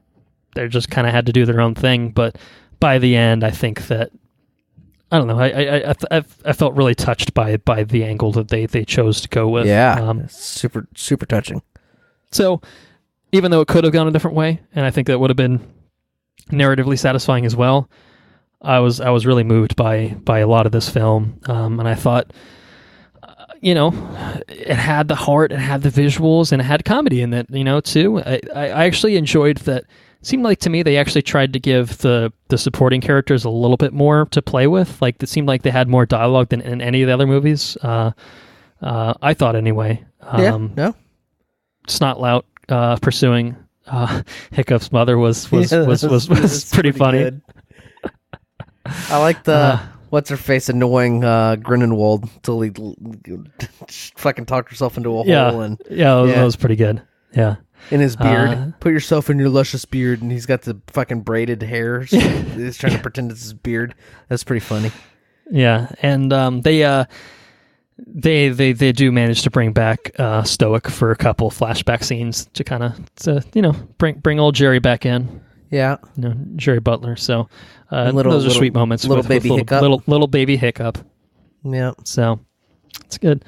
they just kind of had to do their own thing, but by the end, I think that, I don't know, I felt really touched by the angle that they chose to go with. Yeah, super super touching. So even though it could have gone a different way, and I think that would have been narratively satisfying as well, I was really moved by a lot of this film, and I thought, it had the heart, it had the visuals, and it had comedy in it, too. I actually enjoyed that. It seemed like to me they actually tried to give the supporting characters a little bit more to play with. Like, it seemed like they had more dialogue than in any of the other movies. I thought anyway. No. Snotlout pursuing Hiccup's mother was pretty funny. Good. I like the what's her face annoying Grindelwald till he fucking talked herself into a hole, and that was pretty good. Yeah, in his beard, put yourself in your luscious beard, and he's got the fucking braided hair. So he's trying to pretend it's his beard. That's pretty funny. Yeah, and they do manage to bring back Stoic for a couple flashback scenes to kind of bring old Jerry back in. Yeah, Jerry Butler. So those are sweet moments. Little baby Hiccup. Little baby Hiccup. Yeah. So it's good.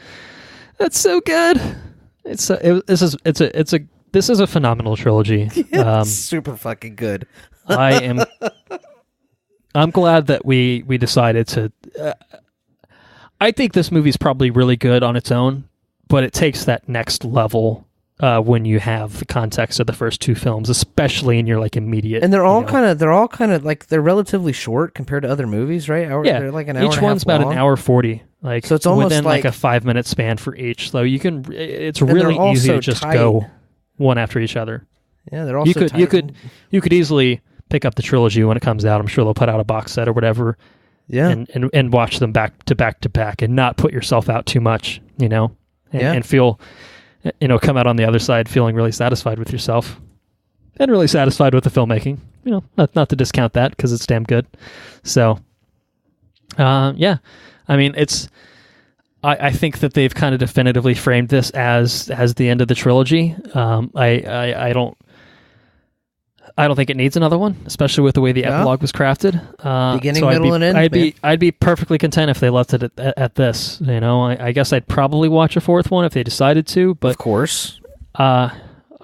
That's so good. This is a phenomenal trilogy. Yeah, super fucking good. I'm glad that we decided to. I think this movie's probably really good on its own, but it takes that next level when you have the context of the first two films, especially in your like immediate. And they're all kind of like, they're relatively short compared to other movies, right? They're like an hour. Each one's about an hour 40. Like, so it's almost within like a 5-minute span for each. So you can. It's really easy to just go one after each other. Yeah, they're also you could easily pick up the trilogy when it comes out. I'm sure they'll put out a box set or whatever. Yeah, and watch them back to back, and not put yourself out too much, and feel, come out on the other side feeling really satisfied with yourself. and really satisfied with the filmmaking. Not to discount that because it's damn good. So, yeah, I mean, I think that they've kind of definitively framed this as the end of the trilogy. I don't think it needs another one, especially with the way the epilogue was crafted. Beginning, middle, and end. I'd be perfectly content if they left it at this. I guess I'd probably watch a fourth one if they decided to, but of course, I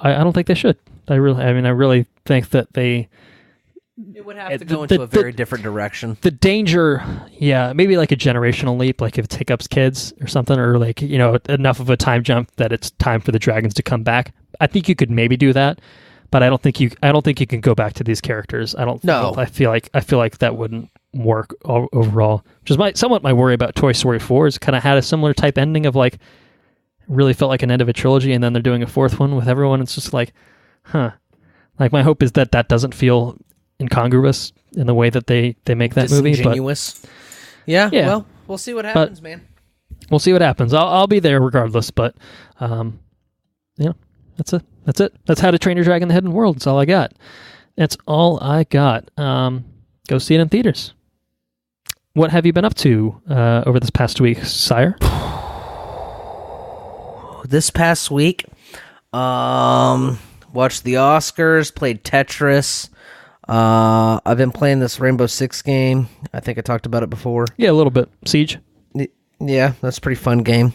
don't think they should. I really think that it would have to go into a very different direction. The danger, maybe like a generational leap, like if it Hiccup's kids or something, or like enough of a time jump that it's time for the dragons to come back. I think you could maybe do that. But I don't think you can go back to these characters. I feel like that wouldn't work overall. Which is somewhat my worry about Toy Story 4 is kind of had a similar type ending of like really felt like an end of a trilogy, and then they're doing a fourth one with everyone. It's just like, huh. Like my hope is that doesn't feel incongruous in the way that they make that movie. Disingenuous. Yeah. Well, we'll see what happens, man. We'll see what happens. I'll be there regardless. But that's it. That's How to Train Your Dragon: The Hidden World. That's all I got. Go see it in theaters. What have you been up to over this past week, sire? This past week, watched the Oscars, played Tetris. I've been playing this Rainbow Six game. I think I talked about it before. Yeah, a little bit. Siege. Yeah, that's a pretty fun game.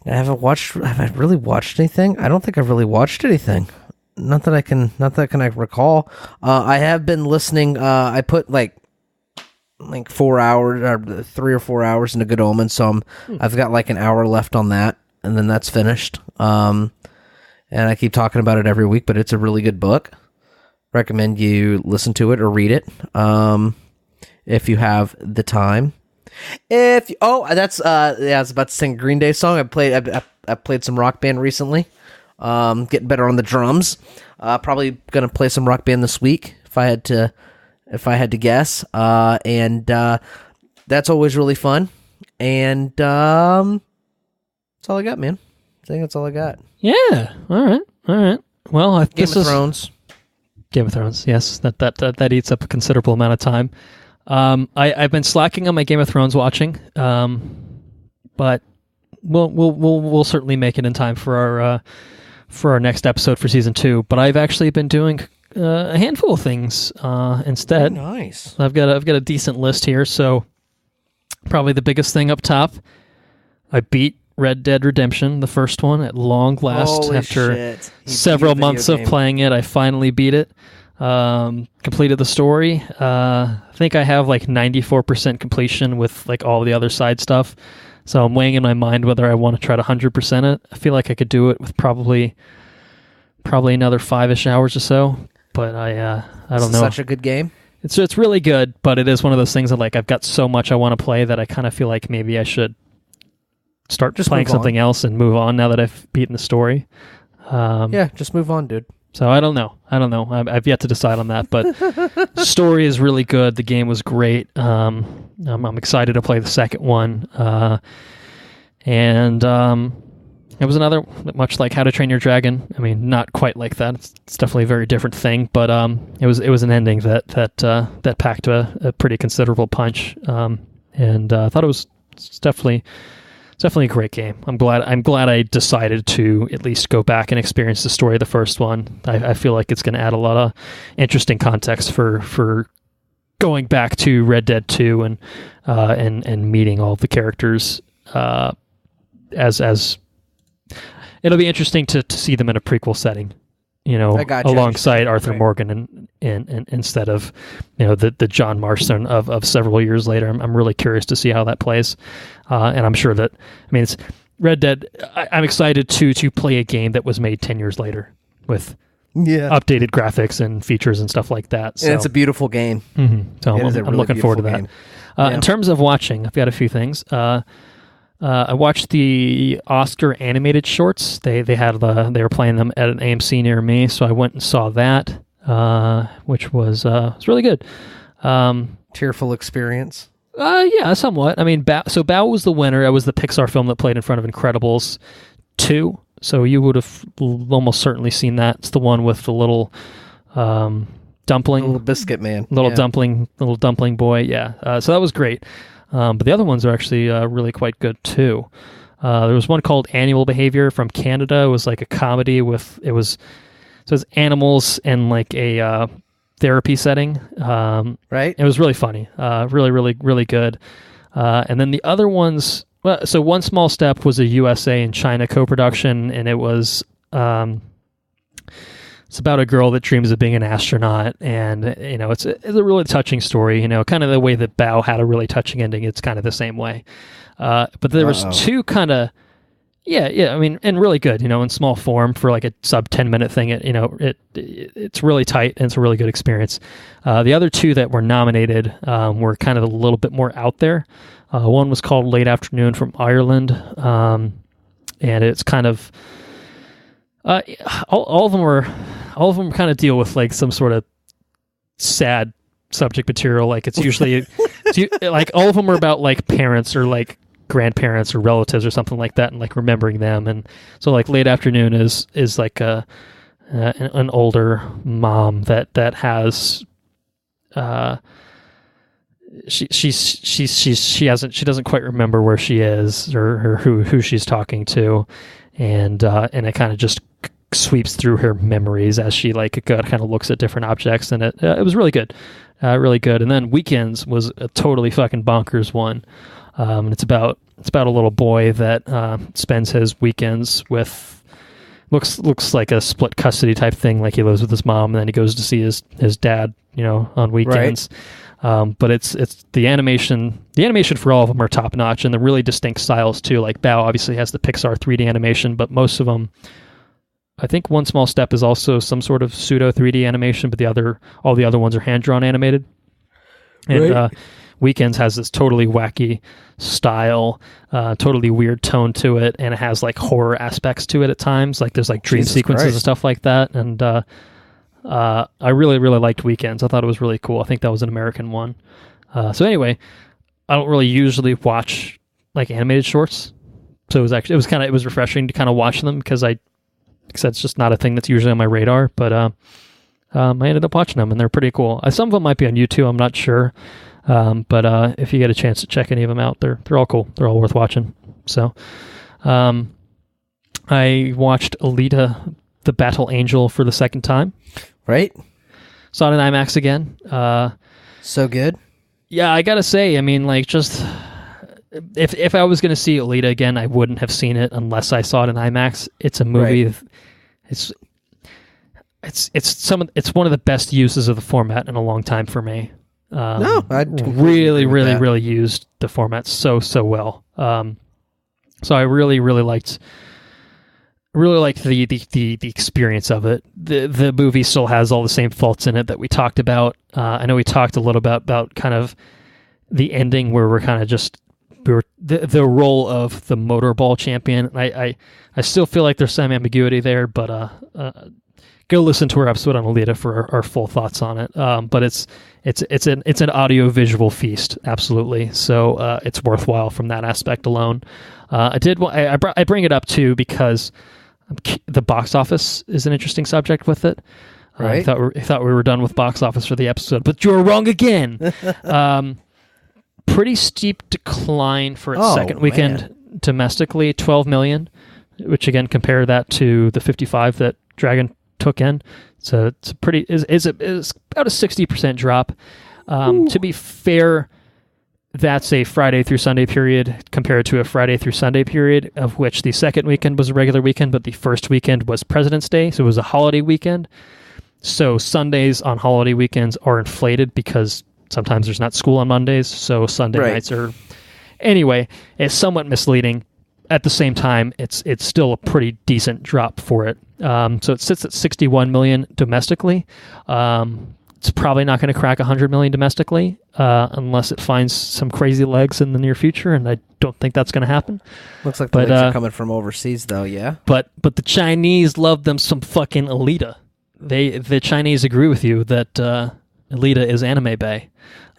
Have I really watched anything? I don't think I've really watched anything. Not that I can recall. I have been listening. I put like 4 hours or 3 or 4 hours into Good Omens, so I've got like an hour left on that, and then that's finished. And I keep talking about it every week, but it's a really good book. Recommend you listen to it or read it if you have the time. I was about to sing a Green Day song. I played some Rock Band recently. Getting better on the drums. Probably gonna play some Rock Band this week if I had to guess. And that's always really fun. And that's all I got, man. I think that's all I got. Yeah. All right. Well, Game of Thrones. Game of Thrones. Yes, that eats up a considerable amount of time. I've been slacking on my Game of Thrones watching, but we'll certainly make it in time for our next episode for season 2. But I've actually been doing a handful of things instead. Very nice. I've got a decent list here. So probably the biggest thing up top, I beat Red Dead Redemption, the first one, at long last. Holy after shit. several months of playing it. I finally beat it. Completed the story. I think I have like 94% completion with like all the other side stuff. So I'm weighing in my mind whether I want to try to 100% it. I feel like I could do it with probably another 5-ish hours or so. But I don't know. Such a good game. It's really good, but it is one of those things that like I've got so much I want to play that I kind of feel like maybe I should start just playing something else and move on now that I've beaten the story. Yeah, just move on, dude. So I don't know. I've yet to decide on that, but the story is really good. The game was great. I'm excited to play the second one. And it was another, much like How to Train Your Dragon. I mean, not quite like that. It's definitely a very different thing, but it was an ending that packed a pretty considerable punch. And I thought it was definitely a great game. I'm glad I decided to at least go back and experience the story of the first one. I feel like it's going to add a lot of interesting context for going back to Red Dead 2 and meeting all of the characters as it'll be interesting to see them in a prequel setting, alongside Arthur Morgan and instead of the John Marston of several years later. I'm really curious to see how that plays, and I'm sure that it's Red Dead. I'm excited to play a game that was made 10 years later with updated graphics and features and stuff like that. So and it's a beautiful game. Mm-hmm. So I'm looking forward to that. In terms of watching, I've got a few things. I watched the Oscar animated shorts. They were playing them at an AMC near me, so I went and saw that, which was really good. Tearful experience. Yeah, somewhat. I mean, Bao was the winner. It was the Pixar film that played in front of Incredibles 2, So you would have almost certainly seen that. It's the one with the little dumpling, little biscuit man, little dumpling boy. Yeah. So that was great. But the other ones are actually really quite good too. There was one called Animal Behavior from Canada. It was like a comedy with it was animals and like a therapy setting. Right. It was really funny. Really, really, really good. And then the other ones. Well, so One Small Step was a USA and China co-production, and it was it's about a girl that dreams of being an astronaut, and it's a really touching story. Kind of the way that Bao had a really touching ending. It's kind of the same way. But there was two kind of I mean, and really good. In small form for like a sub 10-minute thing. It's really tight and it's a really good experience. The other two that were nominated were kind of a little bit more out there. One was called Late Afternoon from Ireland, and it's kind of all of them kind of deal with like some sort of sad subject material. Like it's usually like all of them are about like parents or like grandparents or relatives or something like that, and like remembering them. And so like Late Afternoon is like an older mom that has she doesn't quite remember where she is or who she's talking to, and it kind of just sweeps through her memories as she like kind of looks at different objects, and it was really good, really good. And then Weekends was a totally fucking bonkers one, and it's about a little boy that spends his weekends with looks like a split custody type thing, like he lives with his mom and then he goes to see his dad on weekends. Right. But it's the animation for all of them are top notch, and the really distinct styles too. Like Bao obviously has the Pixar 3D animation, but most of them, I think One Small Step is also some sort of pseudo 3D animation, but all the other ones are hand drawn animated. And right. Weekends has this totally wacky style, totally weird tone to it, and it has like horror aspects to it at times. Like there's like dream sequences and stuff like that, and I really, really liked Weekends. I thought it was really cool. I think that was an American one. So anyway, I don't really usually watch like animated shorts, so it was refreshing to kind of watch them because it's just not a thing that's usually on my radar. But I ended up watching them, and they're pretty cool. Some of them might be on YouTube. I'm not sure. But if you get a chance to check any of them out, they're all cool. They're all worth watching. So, I watched Alita, the Battle Angel for the second time. Right. Saw it in IMAX again. So good. Yeah, I gotta say, I mean, like, just if I was gonna see Alita again, I wouldn't have seen it unless I saw it in IMAX. It's a movie. Right. It's one of the best uses of the format in a long time for me. No, I really used the format so well. So I really liked the experience of it. The movie still has all the same faults in it that we talked about. I know we talked a little about kind of the ending where we're kind of the role of the motorball champion. I still feel like there's some ambiguity there, but go listen to our episode on Alita for our full thoughts on it. But it's an audio visual feast, absolutely. So it's worthwhile from that aspect alone. I bring it up too because the box office is an interesting subject with it. Right. I thought we were done with box office for the episode, but you were wrong again. Pretty steep decline for its second weekend domestically, 12 million, which again compare that to the 55 that Dragon took in. So it's about a 60% drop. To be fair, that's a Friday through Sunday period compared to a Friday through Sunday period, of which the second weekend was a regular weekend, but the first weekend was President's Day, so it was a holiday weekend. So Sundays on holiday weekends are inflated because sometimes there's not school on Mondays, so Sunday nights are... Anyway, it's somewhat misleading. At the same time, it's still a pretty decent drop for it. So it sits at 61 million domestically. It's probably not going to crack 100 million domestically unless it finds some crazy legs in the near future, and I don't think that's going to happen. Looks like the legs are coming from overseas, though. Yeah. But the Chinese love them some fucking Alita. The Chinese agree with you that Alita is anime bae.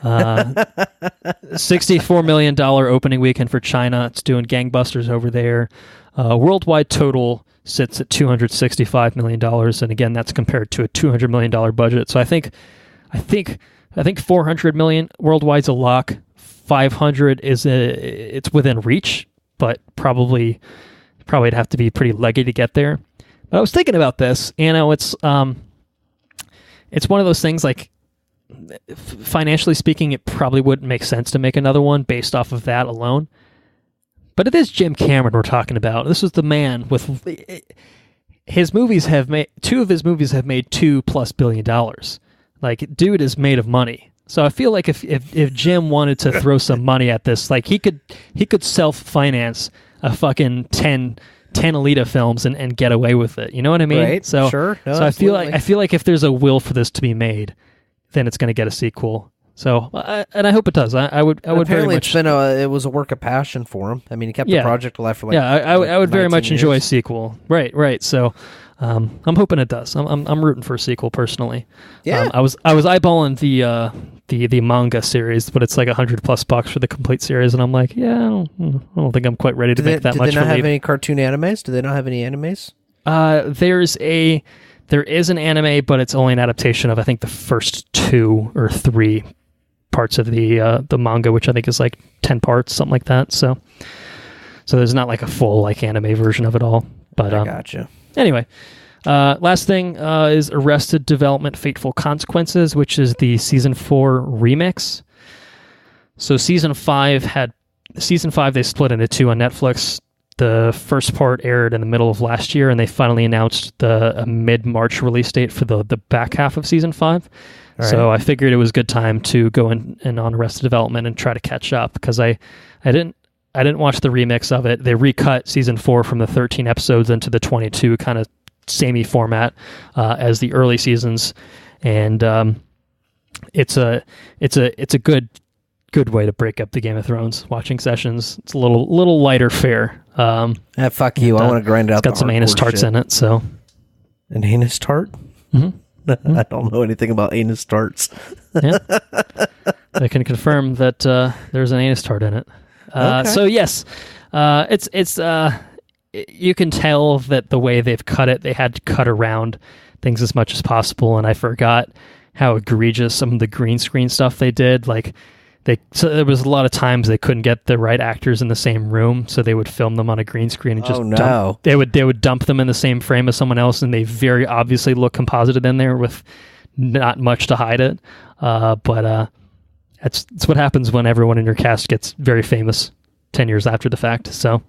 $64 million opening weekend for China. It's doing gangbusters over there. Worldwide total sits at $265 million, and again, that's compared to a $200 million budget. So I think $400 million worldwide's a lock. 500 it's within reach, but probably it'd have to be pretty leggy to get there. But I was thinking about this, it's one of those things, like, financially speaking, it probably wouldn't make sense to make another one based off of that alone. But it is Jim Cameron we're talking about. This is the man with his movies have made two of his movies have made $2+ billion. Like, dude is made of money. So I feel like if Jim wanted to throw some money at this, like, he could self-finance a fucking 10 Alita films and get away with it. You know what I mean? Right. So sure. No, so I feel like if there's a will for this to be made, then it's going to get a sequel. So and I hope it does. I would very much. It was a work of passion for him. I mean, he kept the project alive for I would very much years. enjoy a sequel. Right. So I'm hoping it does. I'm rooting for a sequel personally. Yeah. I was eyeballing the manga series, but it's like $100+ for the complete series, and I'm like, yeah, I don't think I'm quite ready to make that much. Do they not have any cartoon animes? Do they not have any animes? There is an anime, but it's only an adaptation of, I think, the first 2 or 3 parts of the manga, which I think is like 10 parts, something like that. So there's not like a full like anime version of it all. But I gotcha. Anyway, last thing is Arrested Development: Fateful Consequences, which is the season 4 remix. So season 5 they split into 2 on Netflix. The first part aired in the middle of last year, and they finally announced a mid-March release date for the back half of season 5. Right. So I figured it was a good time to go in on Arrested Development and try to catch up, because I didn't watch the remix of it. They recut season 4 from the 13 episodes into the 22 kind of samey format as the early seasons, and it's a good way to break up the Game of Thrones watching sessions. It's a little lighter fare. Fuck you! I want to grind out. It's got some anus tarts in it. So an anus tart. Mm-hmm. I don't know anything about anus tarts. Yeah. I can confirm that there's an anus tart in it. Okay. So yes, it's you can tell that the way they've cut it, they had to cut around things as much as possible, and I forgot how egregious some of the green screen stuff they did. Like, so there was a lot of times they couldn't get the right actors in the same room, so they would film them on a green screen and just they would dump them in the same frame as someone else, and they very obviously look composited in there with not much to hide it. But that's what happens when everyone in your cast gets very famous 10 years after the fact. So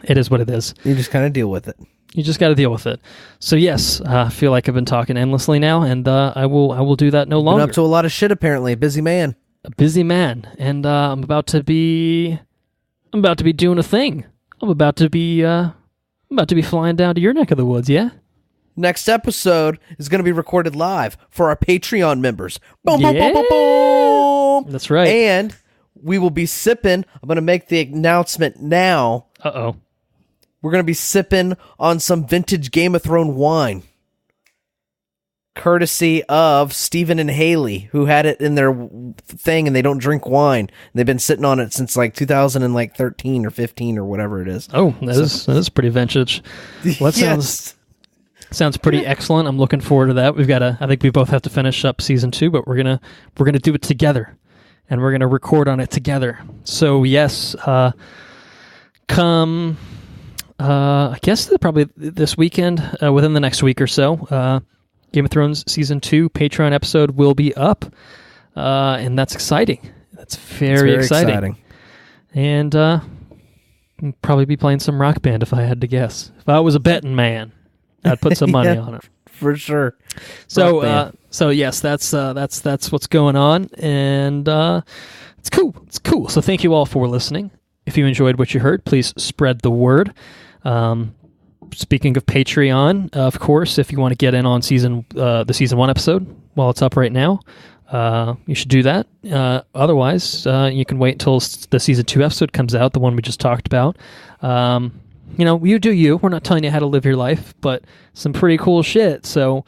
it is what it is. You just kind of deal with it. You just got to deal with it. So yes, I feel like I've been talking endlessly now, and I will do that no longer. Been up to a lot of shit apparently. Busy man. A busy man, and I'm about to be doing a thing. I'm about to be flying down to your neck of the woods. Yeah. Next episode is going to be recorded live for our Patreon members. Boom, boom, Yeah. boom, boom, boom. That's right. And we will be sipping. I'm going to make the announcement now. Uh-oh. We're going to be sipping on some vintage Game of Thrones wine, courtesy of Stephen and Haley, who had it in their thing, and they don't drink wine. They've been sitting on it since like 2013 or 15 or whatever it is. Oh, that is pretty vintage. Well, that Yes. sounds pretty excellent. I'm looking forward to that. I think we both have to finish up season 2, but we're gonna do it together, and we're gonna record on it together. So yes, come. I guess probably this weekend, within the next week or so. Game of Thrones Season 2 Patreon episode will be up, and that's exciting. That's very exciting. And I'll probably be playing some Rock Band if I had to guess. If I was a betting man, I'd put some money on it. For sure. So yes, that's what's going on, and it's cool. It's cool. So thank you all for listening. If you enjoyed what you heard, please spread the word. Speaking of Patreon, of course, if you want to get in on the season 1 episode while it's up right now, you should do that. Otherwise, you can wait until the season 2 episode comes out, the one we just talked about. You do you. We're not telling you how to live your life, but some pretty cool shit. So,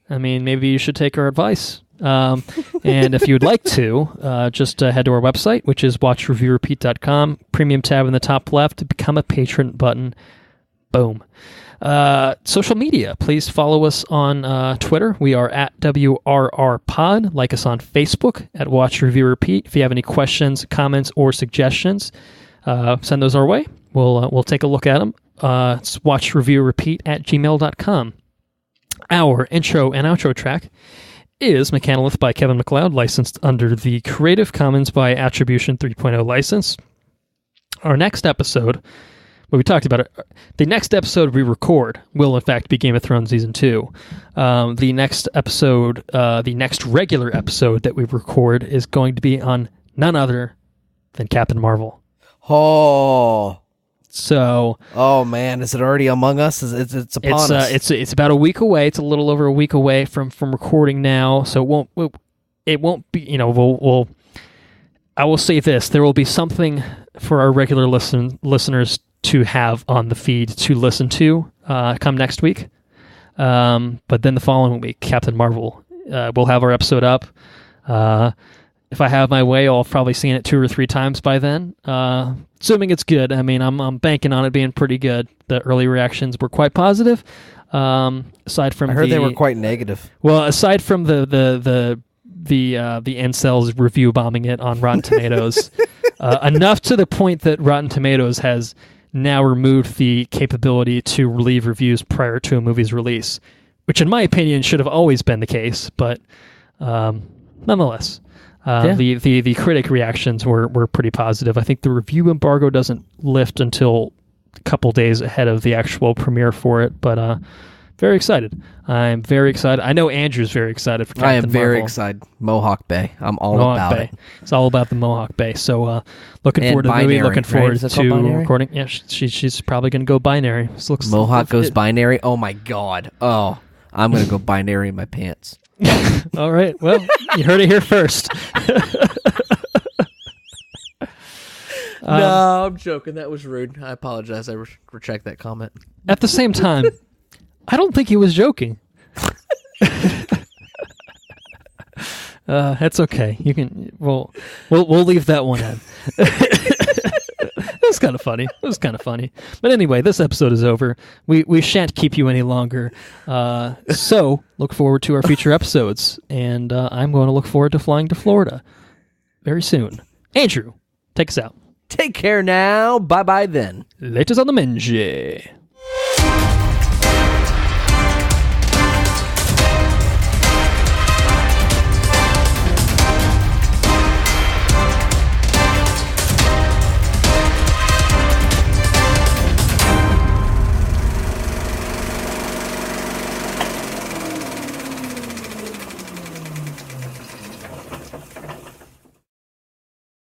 I mean, maybe you should take our advice. And if you would like to, just head to our website, which is watchreviewrepeat.com, premium tab in the top left, to become a patron button. Boom. Social media. Please follow us on Twitter. We are at WRRPod. Like us on Facebook at Watch Review Repeat. If you have any questions, comments, or suggestions, send those our way. We'll take a look at them. It's watchreviewrepeat@gmail.com. Our intro and outro track is Mechanolith by Kevin MacLeod, licensed under the Creative Commons by Attribution 3.0 license. Our next episode, well, we talked about it. The next episode we record will, in fact, be Game of Thrones Season 2. The next episode, the next regular episode that we record is going to be on none other than Captain Marvel. Oh. So, oh man, is it already among us? It's upon us. It's about a week away. It's a little over a week away from recording now. So it won't be. You know, I will say this: there will be something for our regular listeners to have on the feed to listen to come next week. But then the following week, Captain Marvel, we'll have our episode up. If I have my way, I'll probably seen it 2 or 3 times by then. Assuming it's good. I mean, I'm banking on it being pretty good. The early reactions were quite positive. Aside from, I heard they were quite negative. Well, aside from the incels review bombing it on Rotten Tomatoes, enough to the point that Rotten Tomatoes has now removed the capability to leave reviews prior to a movie's release, which in my opinion should have always been the case, but nonetheless. The critic reactions were pretty positive. I think the review embargo doesn't lift until a couple days ahead of the actual premiere for it, but very excited. I'm very excited. I know Andrew's very excited for Captain Marvel. I am very excited. Mohawk Bay. I'm all about it. It's all about the Mohawk Bay. So looking forward to the movie. Looking forward to recording. Yeah, she's probably going to go binary. Mohawk goes binary? Oh my God. Oh, I'm going to go binary in my pants. All right. Well, you heard it here first. No, I'm joking. That was rude. I apologize. I retract that comment. At the same time, I don't think he was joking. That's okay. You can. We'll leave that one in. It was kind of funny. But anyway, this episode is over. We shan't keep you any longer. So look forward to our future episodes, and I'm going to look forward to flying to Florida very soon. Andrew, take us out. Take care now. Bye-bye then. Laters on the Menji.